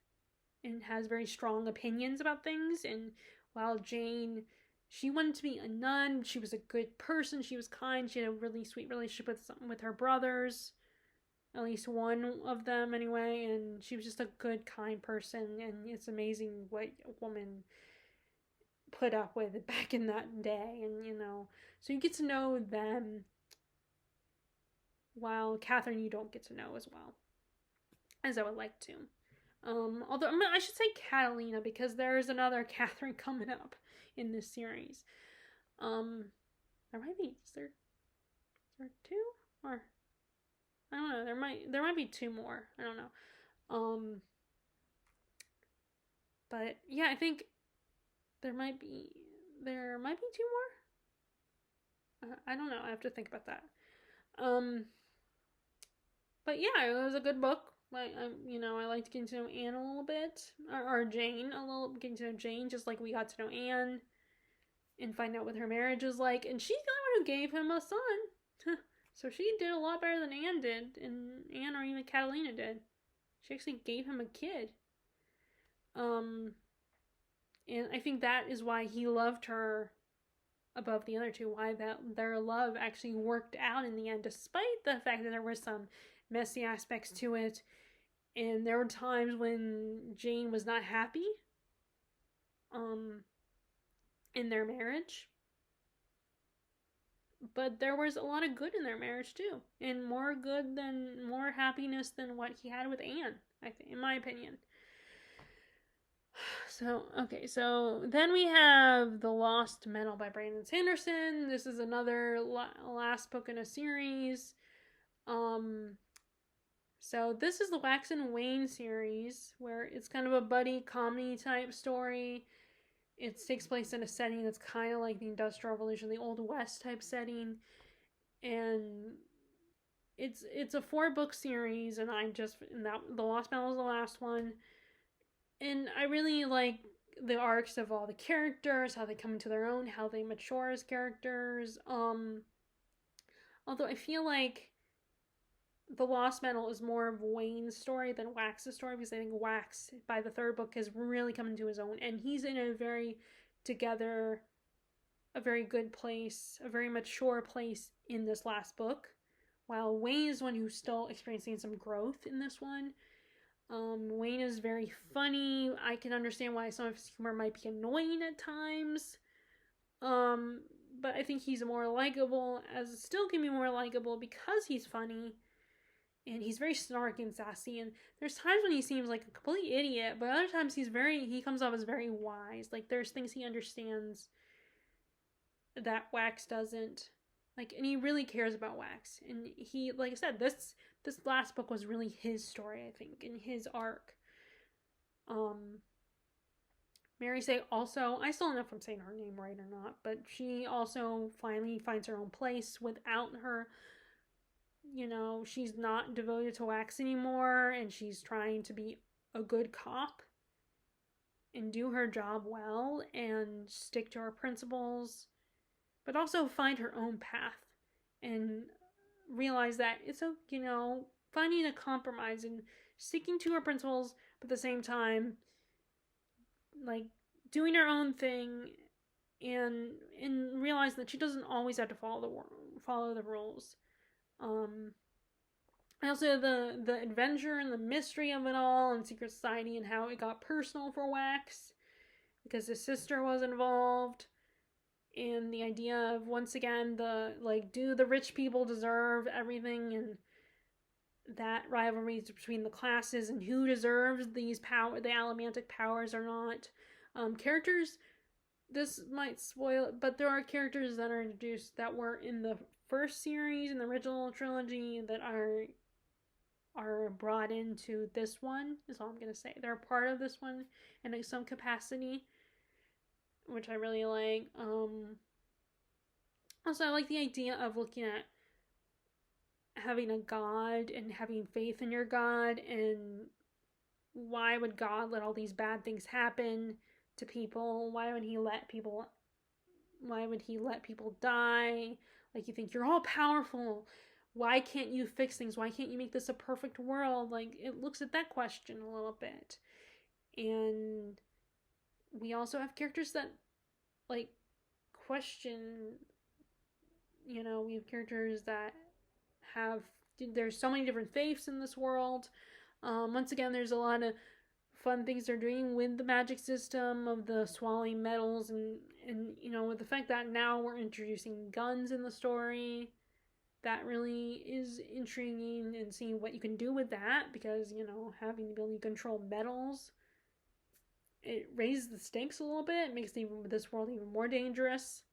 and has very strong opinions about things. And while Jane, she wanted to be a nun, she was a good person, she was kind, she had a really sweet relationship with her brothers, at least one of them anyway, and she was just a good, kind person. And it's amazing what a woman put up with back in that day. And so you get to know them, while Catherine you don't get to know as well as I would like to. Although I should say Catalina, because there's another Catherine coming up in this series. There might be, is there two? Or I don't know, there might be two more. I don't know. But yeah, I think there might be two more. I don't know. I have to think about that. But yeah, it was a good book. I liked getting to know Anne a little bit, or Jane a little, getting to know Jane just like we got to know Anne, and find out what her marriage is like. And she's the one who gave him a son, so she did a lot better than Anne did, and Anne or even Catalina did. She actually gave him a kid. And I think that is why he loved her above the other two. Why their love actually worked out in the end, despite the fact that there were some messy aspects to it. And there were times when Jane was not happy in their marriage. But there was a lot of good in their marriage too. And more happiness than what he had with Anne, I think, in my opinion. So then we have The Lost Metal by Brandon Sanderson. This is another last book in a series. So this is the Wax and Wayne series, where it's kind of a buddy comedy type story. It takes place in a setting that's kind of like the Industrial Revolution, the Old West type setting. And it's a 4-book series, and The Lost Metal is the last one. And I really like the arcs of all the characters, how they come into their own, how they mature as characters. Although I feel like The Lost Metal is more of Wayne's story than Wax's story, because I think Wax, by the 3rd book, has really come into his own, and he's in a very good place, a very mature place in this last book, while Wayne is one who's still experiencing some growth in this one. Wayne is very funny. I can understand why some of his humor might be annoying at times. But I think he's more likable, still can be more likable because he's funny. And he's very snarky and sassy. And there's times when he seems like a complete idiot, but other times he comes off as very wise. Like, there's things he understands that Wax doesn't. Like, and he really cares about Wax. And he, like I said, this last book was really his story, I think, and his arc. Mary Say also, I still don't know if I'm saying her name right or not, but she also finally finds her own place without her. She's not devoted to Wax anymore, and she's trying to be a good cop and do her job well and stick to her principles, but also find her own path and realize that it's finding a compromise and sticking to her principles, but at the same time, like, doing her own thing, and realize that she doesn't always have to follow the rules. And also the adventure and the mystery of it all, and secret society, and how it got personal for Wax because his sister was involved. And the idea of, once again, do the rich people deserve everything, and that rivalry between the classes and who deserves the Allomantic powers or not. Characters, this might spoil it, but there are characters that are introduced that were in the first series, in the original trilogy, that are brought into this one, is all I'm going to say. They're a part of this one in some capacity, which I really like. Also, I like the idea of looking at having a god and having faith in your god, and why would God let all these bad things happen to people? Why would he let people die? Like, you think you're all powerful. Why can't you fix things? Why can't you make this a perfect world? Like, it looks at that question a little bit. And we also have characters that, like, question, we have characters that there's so many different faiths in this world. Once again, there's a lot of fun things they're doing with the magic system of the swallowing metals, and with the fact that now we're introducing guns in the story. That really is intriguing, and seeing what you can do with that, because having the ability to control metals, it raises the stakes a little bit. It makes this world even more dangerous.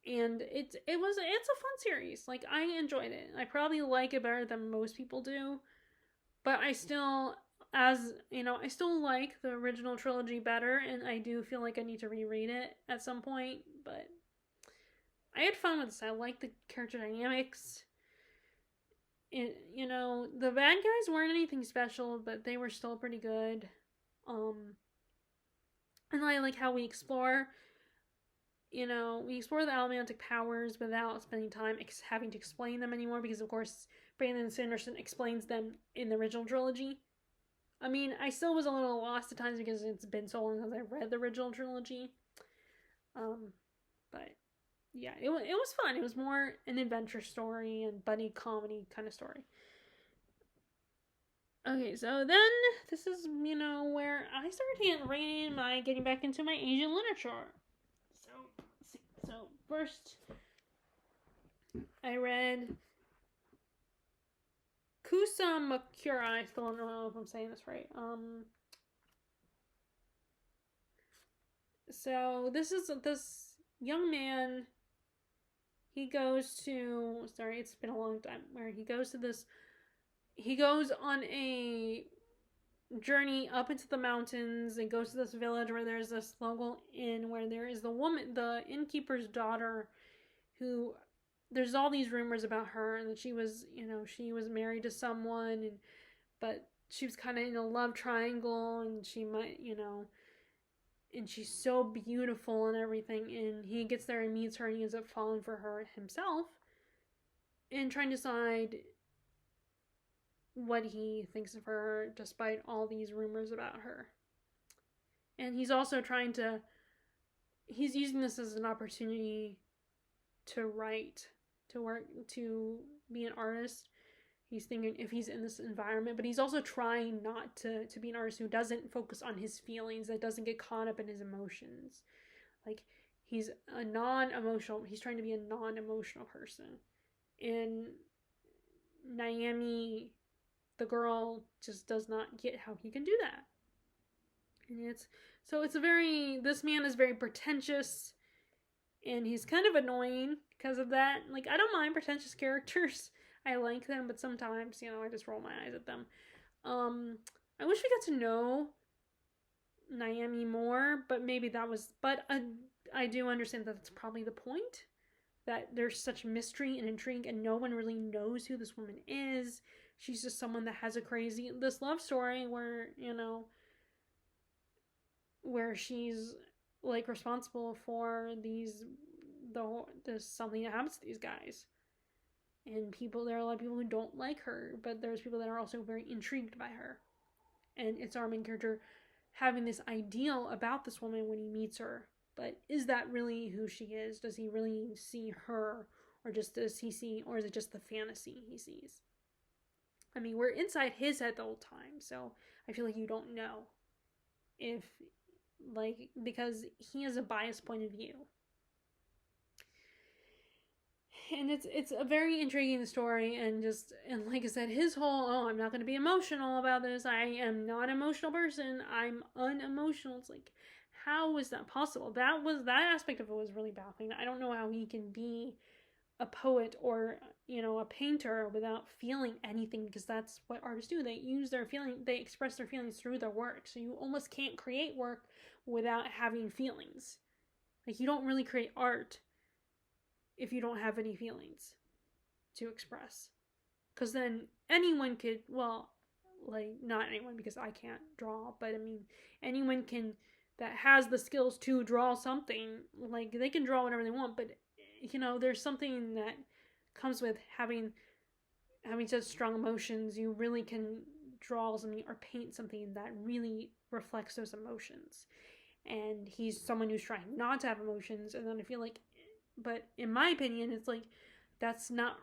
And it's a fun series. Like, I enjoyed it. I probably like it better than most people do, but I still, I still like the original trilogy better, and I do feel like I need to reread it at some point. But I had fun with this. I like the character dynamics. The bad guys weren't anything special, but they were still pretty good. And I like how we explore the Allomantic powers without spending time having to explain them anymore, because of course Brandon Sanderson explains them in the original trilogy. I mean, I still was a little lost at times because it's been so long since I read the original trilogy. But yeah, it was fun. It was more an adventure story and buddy comedy kind of story. Okay, so then this is, where I started getting back into my Asian literature. So first, I read Kusamakura. I still don't know if I'm saying this right. So this is this young man. He goes to. Sorry, it's been a long time. Where he goes to this. He goes on a journey up into the mountains and goes to this village where there's this local inn where there is the innkeeper's daughter, who there's all these rumors about her, and that she was married to someone, but she was kind of in a love triangle, and she might, and she's so beautiful and everything, and he gets there and meets her, and he ends up falling for her himself and trying to decide what he thinks of her despite all these rumors about her. And he's also he's using this as an opportunity to write, to work, to be an artist. He's thinking if he's in this environment, but he's also trying not to be an artist who doesn't focus on his feelings, that doesn't get caught up in his emotions. Like, he's trying to be a non-emotional person. And Naomi, the girl, just does not get how he can do that. And this man is very pretentious, and he's kind of annoying because of that. Like, I don't mind pretentious characters. I like them, but sometimes, I just roll my eyes at them. I wish we got to know Naomi more, but maybe I do understand that that's probably the point, that there's such mystery and intrigue, and no one really knows who this woman is. She's just someone that has this love story where, where she's like responsible for something that happens to these guys. And there are a lot of people who don't like her, but there's people that are also very intrigued by her. And it's our main character having this ideal about this woman when he meets her. But is that really who she is? Does he really see her? Or is it just the fantasy he sees? I mean, we're inside his head the whole time, so I feel like you don't know because he has a biased point of view. And it's a very intriguing story, and like I said, his whole, I'm not going to be emotional about this. I am not an emotional person. I'm unemotional. It's like, how is that possible? That aspect of it was really baffling. I don't know how he can be a poet or a painter without feeling anything, because that's what artists do. They express their feelings through their work. So you almost can't create work without having feelings. Like, you don't really create art if you don't have any feelings to express, because then anyone could, like, not anyone because I can't draw, but I mean, anyone can, that has the skills to draw something, like, they can draw whatever they want, but, you know, there's something that comes with having such strong emotions. You really can draw something or paint something that really reflects those emotions. And he's someone who's trying not to have emotions, and then I feel like, but in my opinion, it's like, that's not,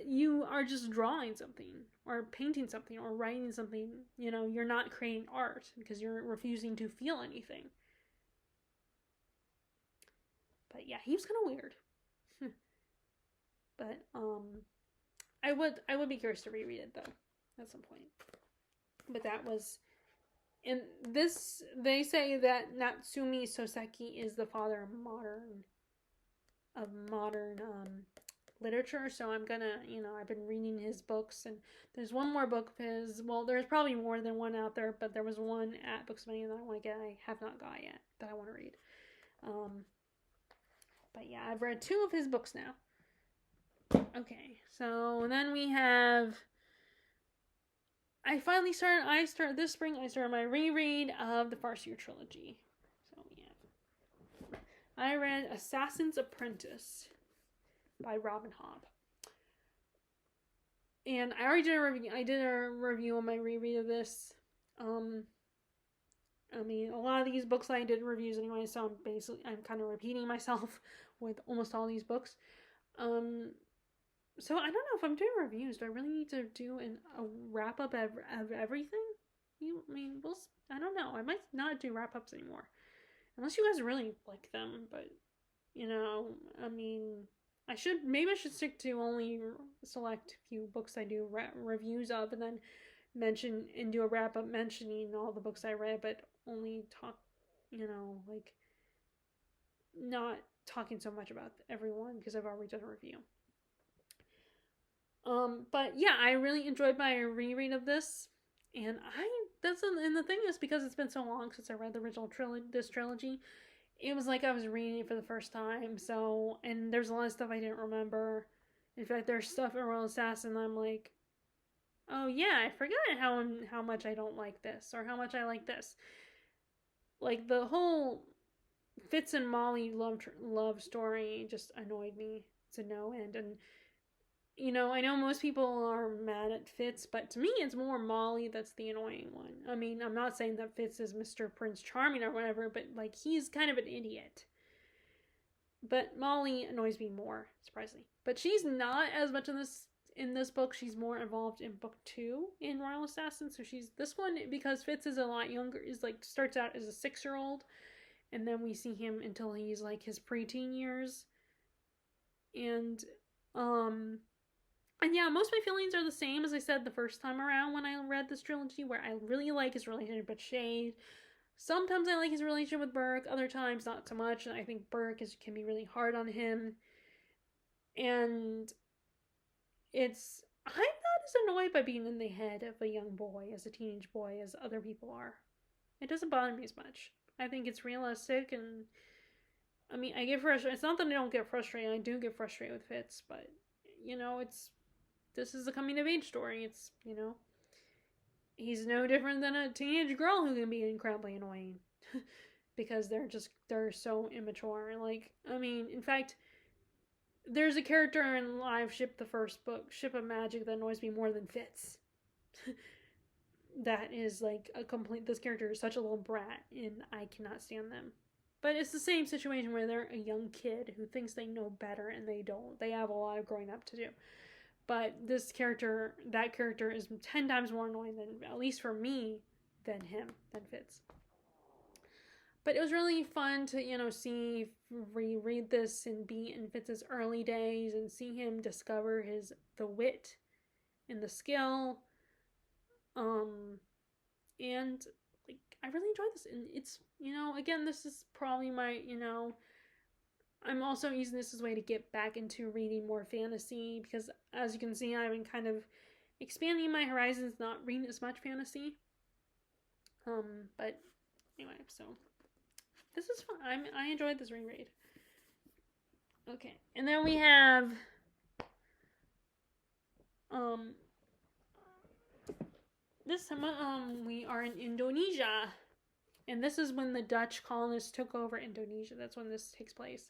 you are just drawing something or painting something or writing something, you know, you're not creating art because you're refusing to feel anything. But yeah, he was kind of weird. But I would be curious to reread it though at some point. But that was, and this, they say that Natsumi Soseki is the father of modern literature. So I'm gonna, you know, I've been reading his books, and there's one more book of his. Well, there's probably more than one out there, but there was one at Books-A-Million that I want to get. I have not got yet that I want to read. But yeah, I've read 2 of his books now. Okay, so then we have. This spring, I started my reread of the Farseer trilogy. So yeah, I read Assassin's Apprentice by Robin Hobb. And I already did a review. I did a review on my reread of this. I mean, a lot of these books I did reviews anyway, so I'm kind of repeating myself with almost all these books. So I don't know if I'm doing reviews. Do I really need to do a wrap up of everything? I don't know. I might not do wrap ups anymore, unless you guys really like them. But you know, I mean, maybe I should stick to only select few books I do reviews of, and then mention and do a wrap up mentioning all the books I read, but only talk, you know, like, not talking so much about everyone because I've already done a review. But yeah, I really enjoyed my reread of this, and the thing is, because it's been so long since I read the original trilogy, it was like I was reading it for the first time. So, and there's a lot of stuff I didn't remember. In fact, there's stuff in Royal Assassin I'm like, oh yeah, I forgot how much I don't like this, or how much I like this. Like, the whole Fitz and Molly love story just annoyed me to no end. And you know, I know most people are mad at Fitz, but to me, it's more Molly that's the annoying one. I mean, I'm not saying that Fitz is Mr. Prince Charming or whatever, but like, he's kind of an idiot. But Molly annoys me more, surprisingly. But she's not as much in this book. She's more involved in book 2 in Royal Assassin. So she's this one, because Fitz is a lot younger, is like, starts out as a 6-year-old, and then we see him until he's like his preteen years. And yeah, most of my feelings are the same as I said the first time around when I read this trilogy, where I really like his relationship with Shade. Sometimes I like his relationship with Burke, other times not so much. I think Burke can be really hard on him. And I'm not as annoyed by being in the head of a young boy, as a teenage boy, as other people are. It doesn't bother me as much. I think it's realistic, and I mean, I get frustrated. It's not that I don't get frustrated. I do get frustrated with Fitz, but you know, this is a coming of age story. It's, you know, he's no different than a teenage girl who can be incredibly annoying because they're so immature. Like, I mean, in fact, there's a character in Live Ship, the first book, Ship of Magic, that annoys me more than Fitz. That is like this character is such a little brat, and I cannot stand them. But it's the same situation where they're a young kid who thinks they know better, and they don't. They have a lot of growing up to do. But that character is 10 times more annoying, than, at least for me, than Fitz. But it was really fun to, you know, reread this and be in Fitz's early days and see him discover the wit and the skill. And like, I really enjoyed this. And it's, you know, again, this is probably my, you know, I'm also using this as a way to get back into reading more fantasy, because as you can see, I've been kind of expanding my horizons, not reading as much fantasy. But anyway, so this is fun. I enjoyed this reread. Okay, and then we have this time, we are in Indonesia, and this is when the Dutch colonists took over Indonesia. That's when this takes place,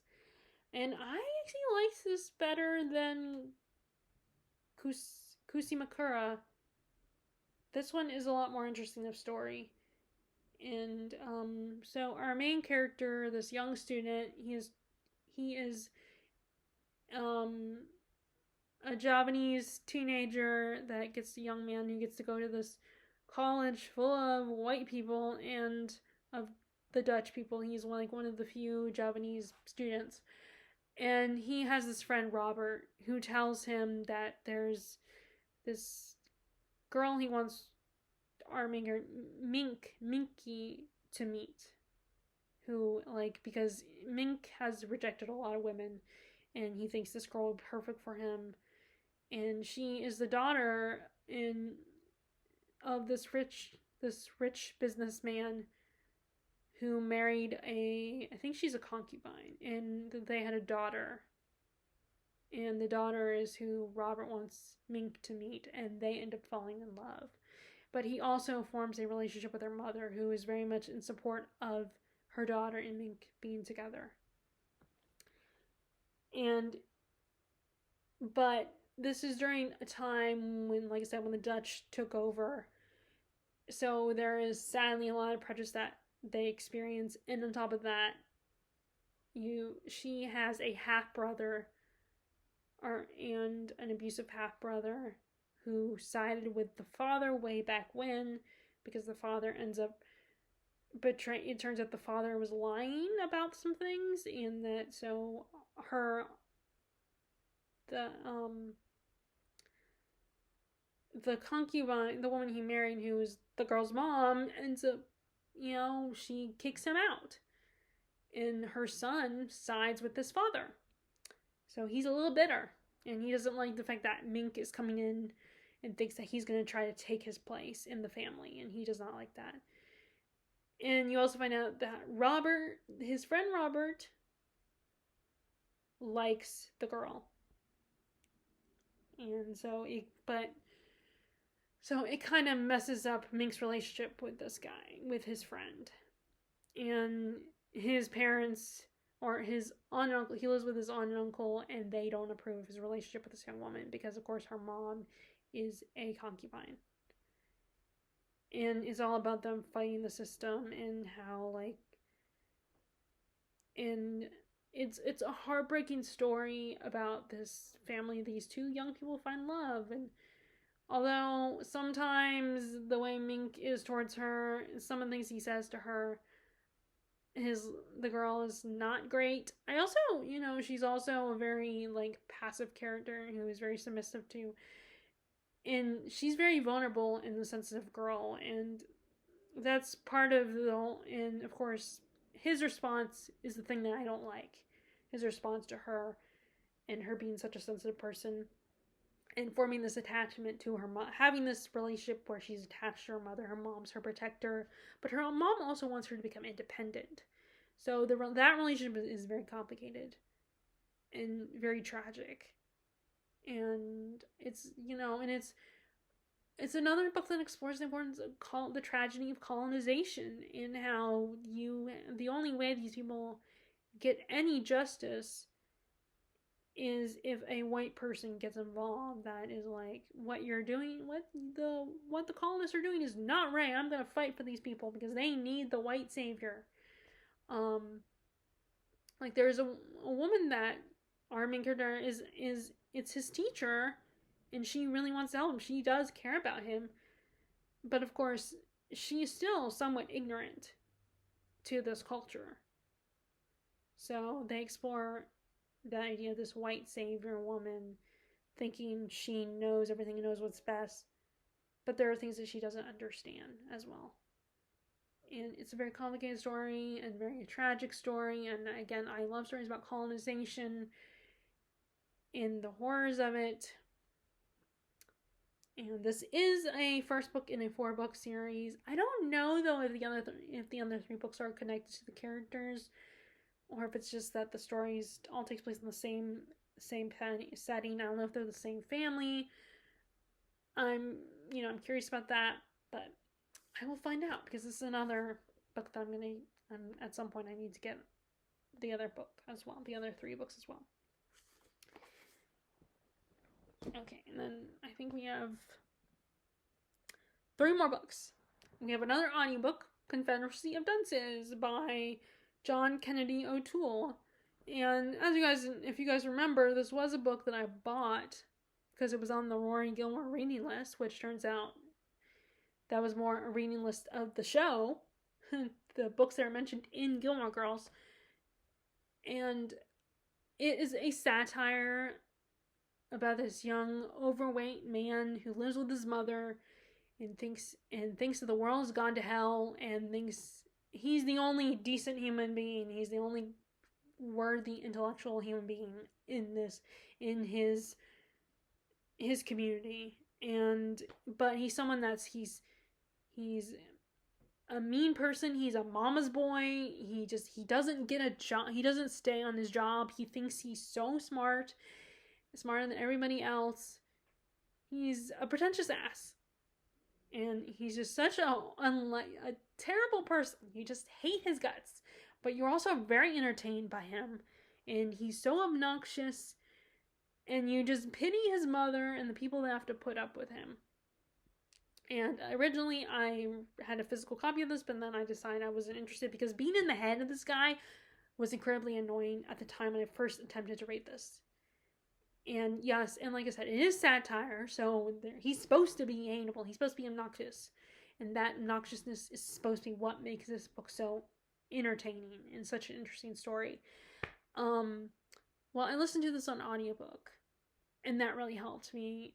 and I actually like this better than Kusimakura. This one is a lot more interesting of story. And so our main character, this young student, he is a Japanese teenager that gets a young man who gets to go to this college full of white people and of the Dutch people. He's one of the few Japanese students. And he has this friend Robert who tells him that there's this girl he wants our main Minky to meet, who, like, because Mink has rejected a lot of women and he thinks this girl would be perfect for him, and she is the daughter of this rich businessman who married I think she's a concubine, and they had a daughter, and the daughter is who Robert wants Mink to meet, and they end up falling in love. But he also forms a relationship with her mother, who is very much in support of her daughter and Mink being together. But this is during a time when, like I said, when the Dutch took over. So there is sadly a lot of prejudice that they experience. And on top of that, she has a half-brother and an abusive half-brother who sided with the father way back when, because the father ends up betraying. It turns out the father was lying about some things, and that so the concubine, the woman he married, who was the girl's mom, ends up, she kicks him out, and her son sides with his father. So he's a little bitter, and he doesn't like the fact that Mink is coming in and thinks that he's going to try to take his place in the family, and he does not like that. And you also find out that Robert, his friend Robert, likes the girl. And so it kind of messes up Mink's relationship with this guy, with his friend. And his parents, or his aunt and uncle, he lives with his aunt and uncle, and they don't approve of his relationship with this young woman because, of course, her mom is a concubine. And it's all about them fighting the system and how, and it's a heartbreaking story about this family. These two young people find love, and although sometimes the way Mink is towards her, some of the things he says to her, the girl is not great. I also, she's also a very passive character who is very submissive to, and she's very vulnerable in the sensitive girl, and that's part of and of course his response is the thing that I don't like. His response to her and her being such a sensitive person and forming this attachment to her mom, having this relationship where she's attached to her mother. Her mom's her protector, but her mom also wants her to become independent. So that relationship is very complicated and very tragic. And it's another book that explores the importance of the tragedy of colonization, and how the only way these people get any justice is if a white person gets involved. That is what you're doing, what the colonists are doing is not right. I'm gonna fight for these people because they need the white savior. There's a woman that our main character it's his teacher, and she really wants to help him. She does care about him, but of course she's still somewhat ignorant to this culture. So they explore the idea of this white savior woman thinking she knows everything and knows what's best, but there are things that she doesn't understand as well. And it's a very complicated story and very tragic story. And again, I love stories about colonization and the horrors of it. And this is a first book in a 4-book series. I don't know though if the other 3 books are connected to the characters, or if it's just that the stories all takes place in the same setting. I don't know if they're the same family. I'm curious about that. but I will find out, because this is another book that at some point I need to get the other book as well, the other 3 books as well. Okay, and then I think we have 3 more books. We have another audiobook, Confederacy of Dunces by John Kennedy O'Toole. And if you guys remember, this was a book that I bought because it was on the Rory Gilmore reading list, which turns out that was more a reading list of the show, the books that are mentioned in Gilmore Girls. And it is a satire about this young, overweight man who lives with his mother and thinks that the world has gone to hell, and thinks he's the only decent human being. He's the only worthy intellectual human being in his community. But he's someone he's a mean person. He's a mama's boy. He doesn't get a job. He doesn't stay on his job. He thinks he's so smarter than everybody else. He's a pretentious ass. And he's just such a terrible person. You just hate his guts. But you're also very entertained by him. And he's so obnoxious. And you just pity his mother and the people that have to put up with him. And originally I had a physical copy of this, but then I decided I wasn't interested, because being in the head of this guy was incredibly annoying at the time when I first attempted to read this. And yes, and like I said, it is satire, so he's supposed to be hateable. He's supposed to be obnoxious. And that obnoxiousness is supposed to be what makes this book so entertaining and such an interesting story. Well, I listened to this on audiobook, and that really helped me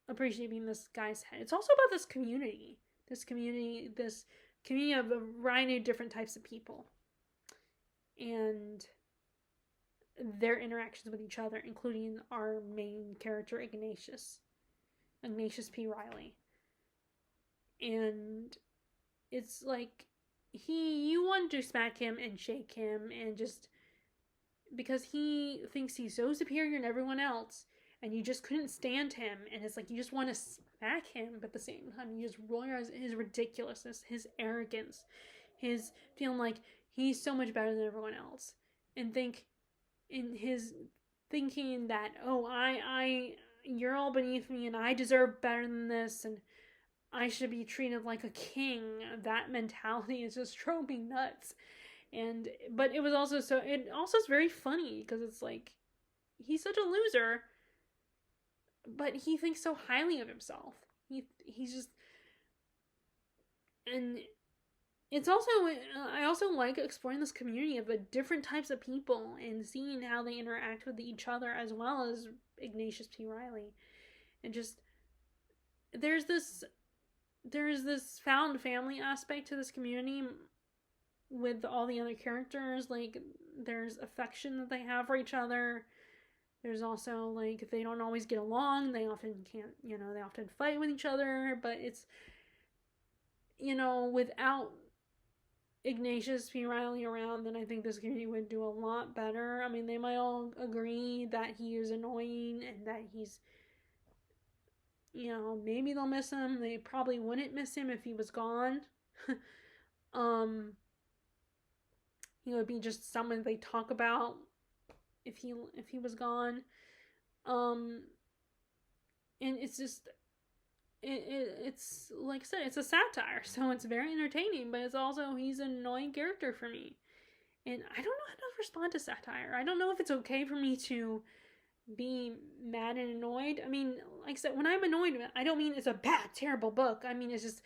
appreciating this guy's head. It's also about this community of a variety of different types of people. And their interactions with each other, including our main character, Ignatius P. Reilly. And it's like you want to smack him and shake him, and just because he thinks he's so superior than everyone else, and you just couldn't stand him, and it's like you just want to smack him, but at the same time you just realize his ridiculousness, his arrogance, his feeling like he's so much better than everyone else, and in his thinking that, you're all beneath me and I deserve better than this and I should be treated like a king. That mentality is just drove me nuts. But it was also is very funny, because it's like, he's such a loser, but he thinks so highly of himself. He's just, and it's also, I also like exploring this community of the different types of people and seeing how they interact with each other, as well as Ignatius P. Reilly. And just, there's this found family aspect to this community with all the other characters. Like, there's affection that they have for each other. There's also, like, they don't always get along. They often can't, they often fight with each other. But it's, without Ignatius P. Reilly around, then I think this community would do a lot better. I mean, they might all agree that he is annoying and that he's, maybe they'll miss him. They probably wouldn't miss him if he was gone. He would be just someone they talk about if he was gone. And it's just, it's like I said, it's a satire, so it's very entertaining, but it's also, he's an annoying character for me. And I don't know how to respond to satire. I don't know if it's okay for me to be mad and annoyed. I mean, like I said, when I'm annoyed, I don't mean it's a bad, terrible book. I mean, it's just,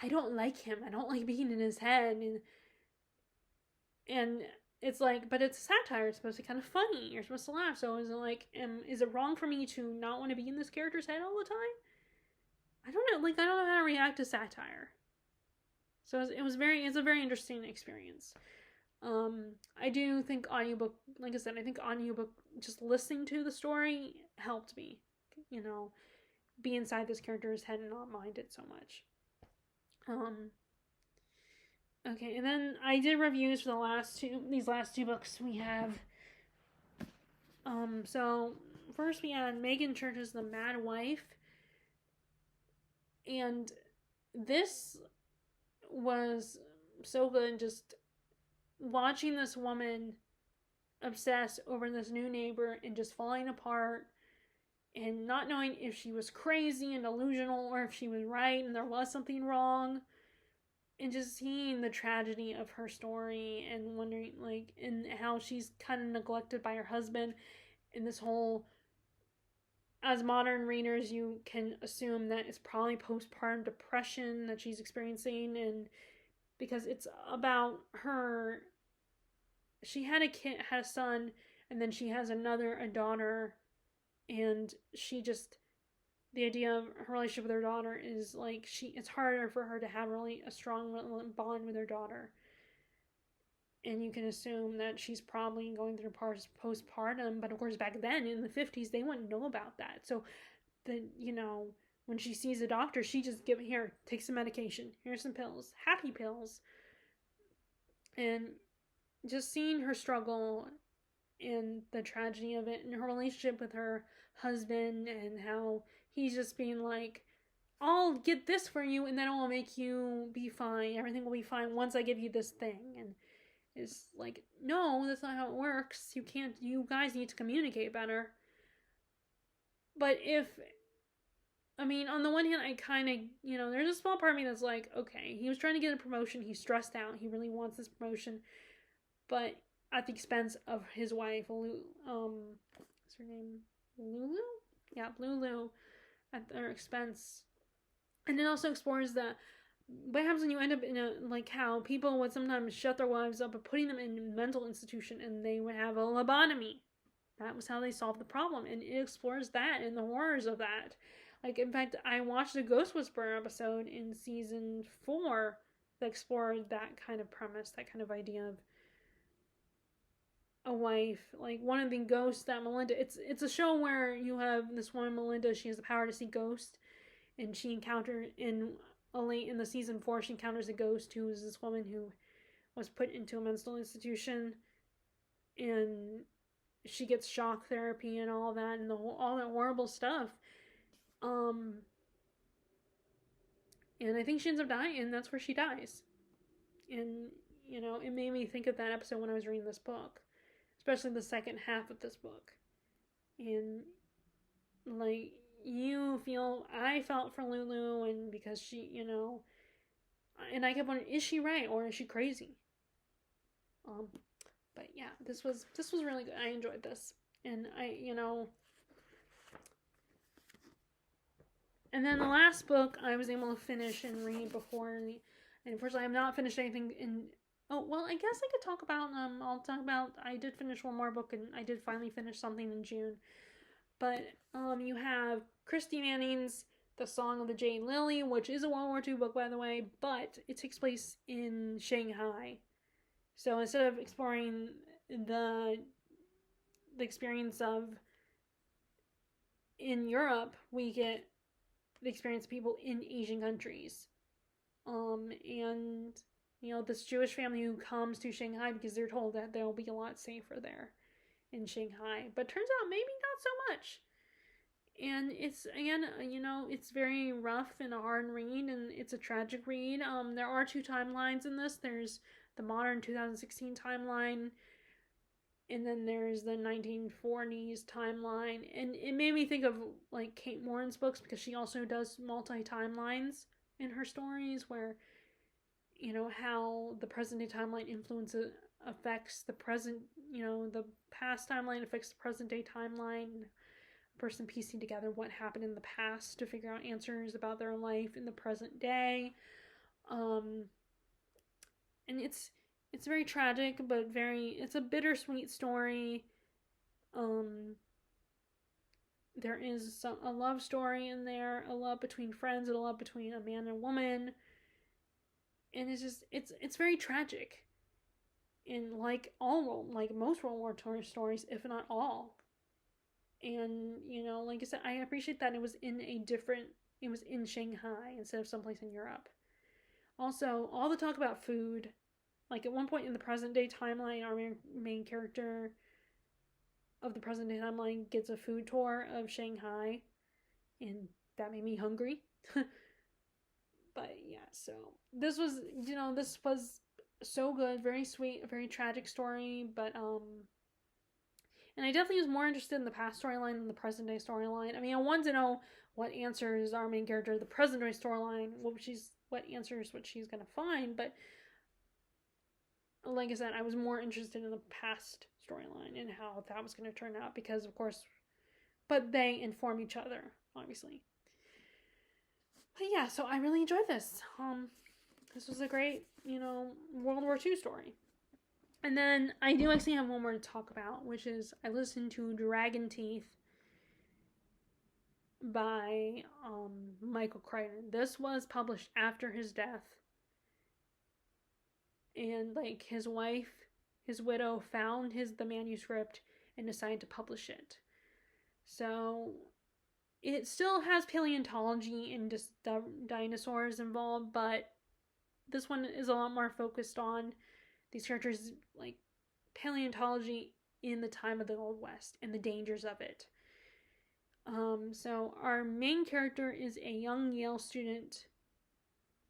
I don't like him. I don't like being in his head. And it's like, but it's a satire. It's supposed to be kind of funny. You're supposed to laugh. So is it like, is it wrong for me to not want to be in this character's head all the time? I don't know. Like, I don't know how to react to satire. So it's a very interesting experience. I do think audiobook, like I said, I think audiobook, just listening to the story helped me, be inside this character's head and not mind it so much. Okay, and then I did reviews for these last two books we have. So first we had Megan Church's The Mad Wife. And this was so good, just watching this woman obsess over this new neighbor and just falling apart and not knowing if she was crazy and delusional or if she was right and there was something wrong, and just seeing the tragedy of her story and wondering, like, and how she's kind of neglected by her husband, and this whole, as modern readers, you can assume that it's probably postpartum depression that she's experiencing, and because it's about her, she had a son, and then she has a daughter, and she just, the idea of her relationship with her daughter is like, it's harder for her to have really a strong bond with her daughter, and you can assume that she's probably going through postpartum. But of course, back then in the 50s, they wouldn't know about that. So when she sees a doctor, she just take some medication, here's some pills, happy pills. And just seeing her struggle and the tragedy of it, and her relationship with her husband, and how he's just being like, I'll get this for you and then it will make you be fine, everything will be fine once I give you this thing. And it's like, no, that's not how it works. You guys need to communicate better. But on the one hand, I kind of, there's a small part of me that's like, okay, he was trying to get a promotion, he's stressed out, he really wants this promotion, but at the expense of his wife, what's her name? Lulu? Yeah, Lulu, at their expense. And it also explores what happens when you end up in how people would sometimes shut their wives up and putting them in a mental institution, and they would have a lobotomy. That was how they solved the problem, and it explores that and the horrors of that. Like, in fact, I watched a Ghost Whisperer episode in season 4 that explored that kind of premise, that kind of idea of a wife, like one of the ghosts that Melinda, it's a show where you have this woman, Melinda, she has the power to see ghosts, and she encountered in the season 4, she encounters a ghost who is this woman who was put into a mental institution, and she gets shock therapy and all that, and all that horrible stuff. And I think she ends up dying, and that's where she dies. And it made me think of that episode when I was reading this book, especially the second half of this book. And like, I felt for Lulu, and because she, and I kept wondering, is she right or is she crazy? But yeah, this was really good. I enjoyed this, and and then the last book I was able to finish and read before, and unfortunately I have not finished anything in. Oh, well, I guess I could talk about, I'll talk about, I did finish one more book, and I did finally finish something in June. But, you have Christy Manning's The Song of the Jade Lily, which is a World War II book, by the way, but it takes place in Shanghai. So instead of exploring the experience of in Europe, we get the experience of people in Asian countries. And this Jewish family who comes to Shanghai because they're told that they'll be a lot safer there in Shanghai. But turns out maybe not so much. And it's, again, it's very rough and a hard read, and it's a tragic read. There are 2 timelines in this. There's the modern 2016 timeline, and then there's the 1940s timeline. And it made me think of, like, Kate Moran's books, because she also does multi-timelines in her stories, where how the present day timeline affects the present, the past timeline affects the present day timeline. A person piecing together what happened in the past to figure out answers about their life in the present day. And it's very tragic, but it's a bittersweet story. There is a love story in there, a love between friends, and a love between a man and a woman. And it's very tragic. And like most World War II stories, if not all. And, like I said, I appreciate that it was in Shanghai instead of someplace in Europe. Also, all the talk about food, like at one point in the present day timeline, our main character of the present day timeline gets a food tour of Shanghai, and that made me hungry. so this was, this was so good, very sweet, a very tragic story, but and I definitely was more interested in the past storyline than the present day storyline. I mean, I wanted to know what answers our main character, the present day storyline, what answers what she's gonna find, but like I said, I was more interested in the past storyline and how that was gonna turn out because, of course, but they inform each other, obviously. But yeah, so I really enjoyed this. This was a great, World War II story. And then I do actually have one more to talk about, which is I listened to Dragon Teeth by Michael Crichton. This was published after his death. And like his widow found the manuscript and decided to publish it. So it still has paleontology and just dinosaurs involved, but this one is a lot more focused on these characters, like paleontology in the time of the Old West and the dangers of it. So our main character is a young Yale student,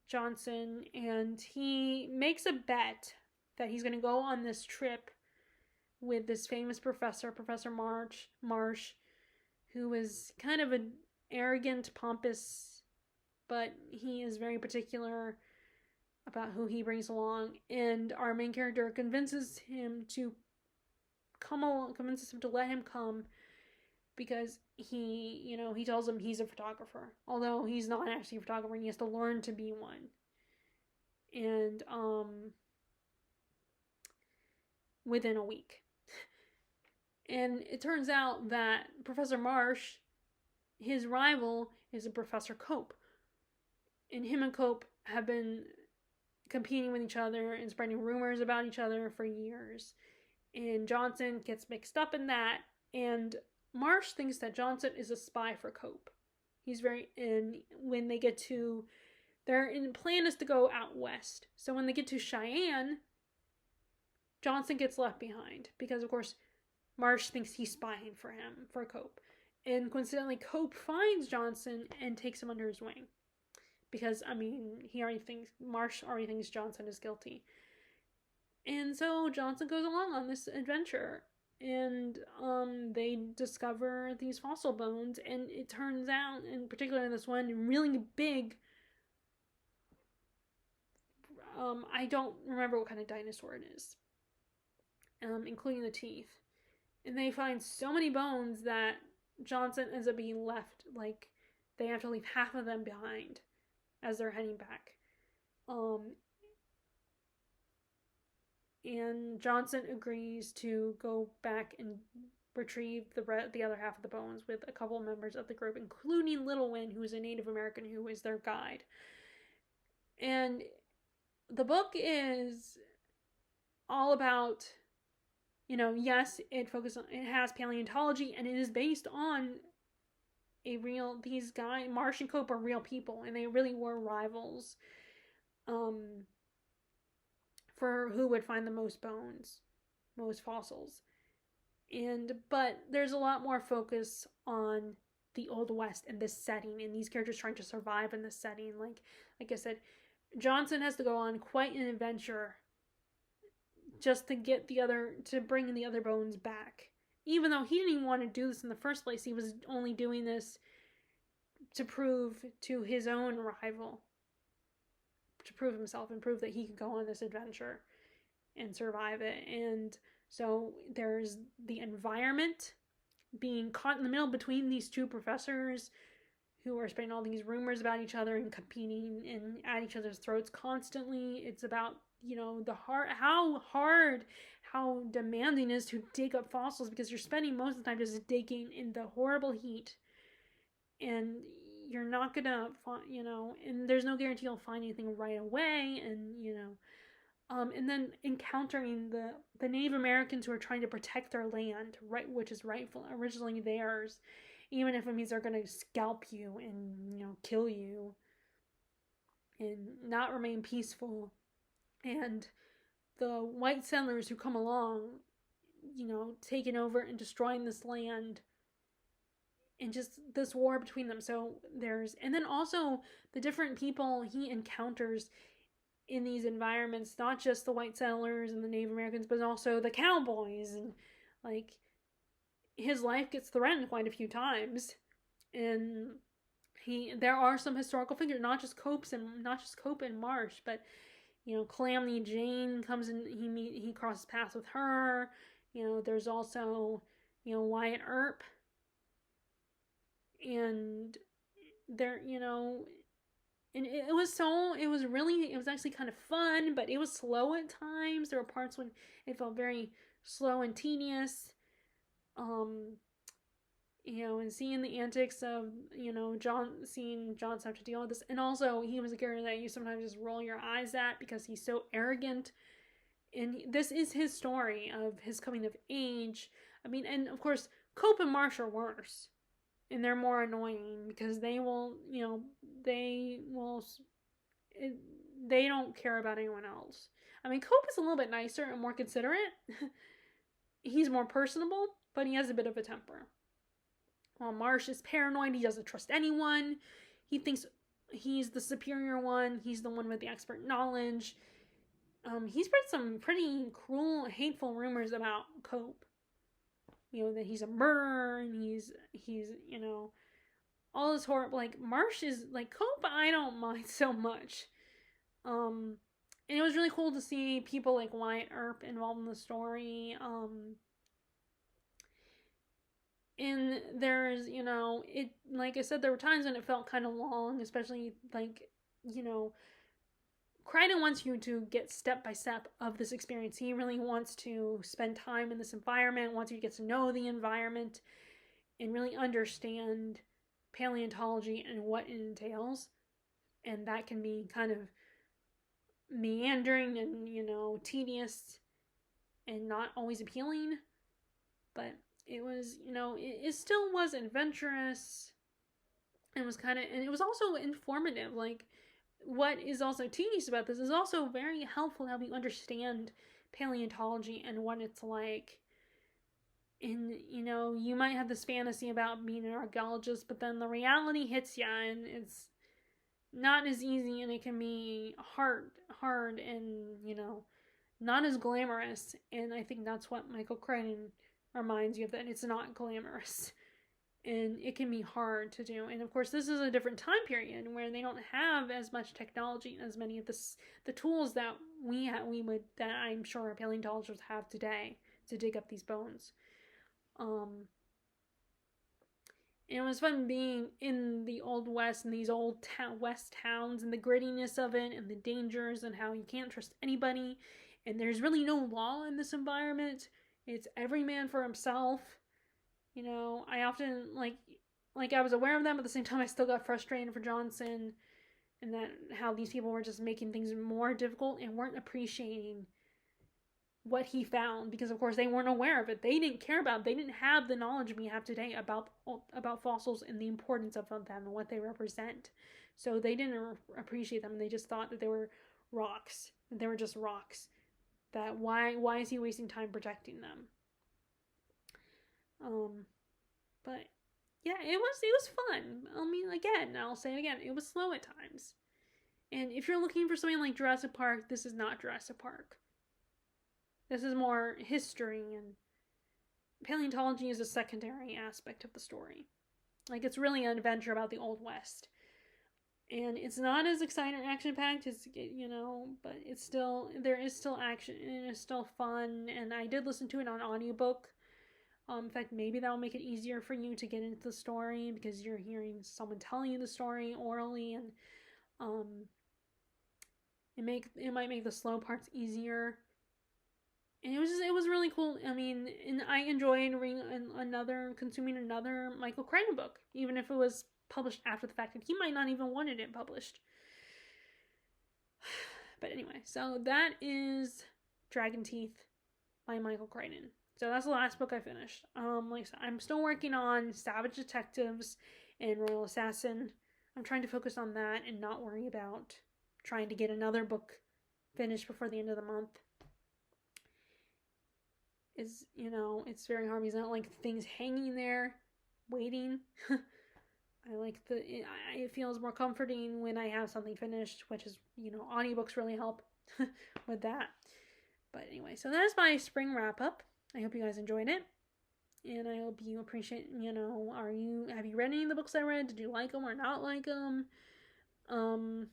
Johnson, and he makes a bet that he's going to go on this trip with this famous professor, Professor Marsh, who is kind of an arrogant, pompous, but he is very particular about who he brings along. And our main character convinces him to let him come because he tells him he's a photographer, although he's not actually a photographer and he has to learn to be one. And within a week. And it turns out that Professor Marsh, his rival, is a Professor Cope. And him and Cope have been competing with each other and spreading rumors about each other for years. And Johnson gets mixed up in that. And Marsh thinks that Johnson is a spy for Cope. When they get to, plan is to go out west. So when they get to Cheyenne, Johnson gets left behind because, of course, Marsh thinks he's spying for Cope. And coincidentally, Cope finds Johnson and takes him under his wing. Because, Marsh already thinks Johnson is guilty. And so Johnson goes along on this adventure. And they discover these fossil bones. And it turns out, in particular this one, really big, I don't remember what kind of dinosaur it is. Including the teeth. And they find so many bones that Johnson ends up being left, like, they have to leave half of them behind as they're heading back. And Johnson agrees to go back and retrieve the other half of the bones with a couple of members of the group, including Little Win, who is a Native American who is their guide. And the book is all about, yes, it has paleontology, and it is based on these guys, Marsh and Cope are real people, and they really were rivals, for who would find the most bones, most fossils. But there's a lot more focus on the Old West and this setting, and these characters trying to survive in this setting. Like I said, Johnson has to go on quite an adventure just to bring the other bones back. Even though he didn't even want to do this in the first place, he was only doing this to prove to his own rival, to prove himself and prove that he could go on this adventure and survive it. And so there's the environment, being caught in the middle between these two professors who are spreading all these rumors about each other and competing and at each other's throats constantly. It's about, how demanding it is to dig up fossils, because you're spending most of the time just digging in the horrible heat, and you're not gonna find, and there's no guarantee you'll find anything right away, and then encountering the Native Americans who are trying to protect their land, right, which is originally theirs, even if it means they're gonna scalp you and kill you and not remain peaceful. And the white settlers who come along, taking over and destroying this land and just this war between them. So and then also the different people he encounters in these environments, not just the white settlers and the Native Americans, but also the cowboys, and like his life gets threatened quite a few times. And there are some historical figures, not just Cope and Marsh, but Calamity Jane comes in. He crosses paths with her. There's also Wyatt Earp, and there and it was actually kind of fun, but it was slow at times. There were parts when it felt very slow and tedious. And seeing the antics of, seeing Jon have to deal with this. And also, he was a character that you sometimes just roll your eyes at because he's so arrogant. And this is his story of his coming of age. I mean, and of course, Cope and Marsh are worse. And they're more annoying because they don't care about anyone else. I mean, Cope is a little bit nicer and more considerate. He's more personable, but he has a bit of a temper. While Marsh is paranoid, he doesn't trust anyone. He thinks he's the superior one. He's the one with the expert knowledge. He spread some pretty cruel, hateful rumors about Cope. That he's a murderer, and he's all this horrible. Like, Marsh is like Cope, I don't mind so much. And it was really cool to see people like Wyatt Earp involved in the story. And there's, it, like I said, there were times when it felt kind of long, especially like, Crichton wants you to get step by step of this experience. He really wants to spend time in this environment, wants you to get to know the environment and really understand paleontology and what it entails. And that can be kind of meandering and, tedious and not always appealing. But it was, it still was adventurous and it was also informative. Like, what is also tedious about this is also very helpful to help you understand paleontology and what it's like. And, you might have this fantasy about being an archaeologist, but then the reality hits you, and it's not as easy, and it can be hard and, not as glamorous. And I think that's what Michael Crichton reminds you of, that it's not glamorous. And it can be hard to do. And of course, this is a different time period where they don't have as much technology and as many of the tools that that I'm sure our paleontologists have today to dig up these bones. And it was fun being in the Old West and these old West towns and the grittiness of it and the dangers and how you can't trust anybody. And there's really no law in this environment. It's every man for himself. I often, like I was aware of them, but at the same time I still got frustrated for Johnson, and that how these people were just making things more difficult and weren't appreciating what he found, because of course they weren't aware of it. They didn't care about it. They didn't have the knowledge we have today about fossils and the importance of them and what they represent. So they didn't appreciate them, and they just thought that they were rocks. They were just rocks. That why is he wasting time protecting them? But yeah, it was fun. I mean, again, I'll say it again, it was slow at times. And if you're looking for something like Jurassic Park, this is not Jurassic Park. This is more history, and paleontology is a secondary aspect of the story. Like, it's really an adventure about the Old West. And it's not as exciting or action-packed as, but there is still action, and it's still fun. And I did listen to it on audiobook. In fact, maybe that will make it easier for you to get into the story because you're hearing someone telling you the story orally, and it might make the slow parts easier. And it was really cool. I mean, and I enjoyed consuming another Michael Crichton book, even if it was published after the fact, and he might not even wanted it published. But anyway, so that is Dragon Teeth by Michael Crichton. So that's the last book I finished. Like I said, I'm still working on Savage Detectives and Royal Assassin. I'm trying to focus on that and not worry about trying to get another book finished before the end of the month. It's very hard because I don't like things hanging there. waiting. I like it feels more comforting when I have something finished, which is, audiobooks really help with that. But anyway, so that's my spring wrap up. I hope you guys enjoyed it. And I hope you appreciate, have you read any of the books I read? Did you like them or not like them? And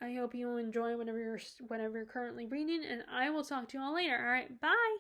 I hope you enjoy whatever you're currently reading, and I will talk to you all later. All right, bye.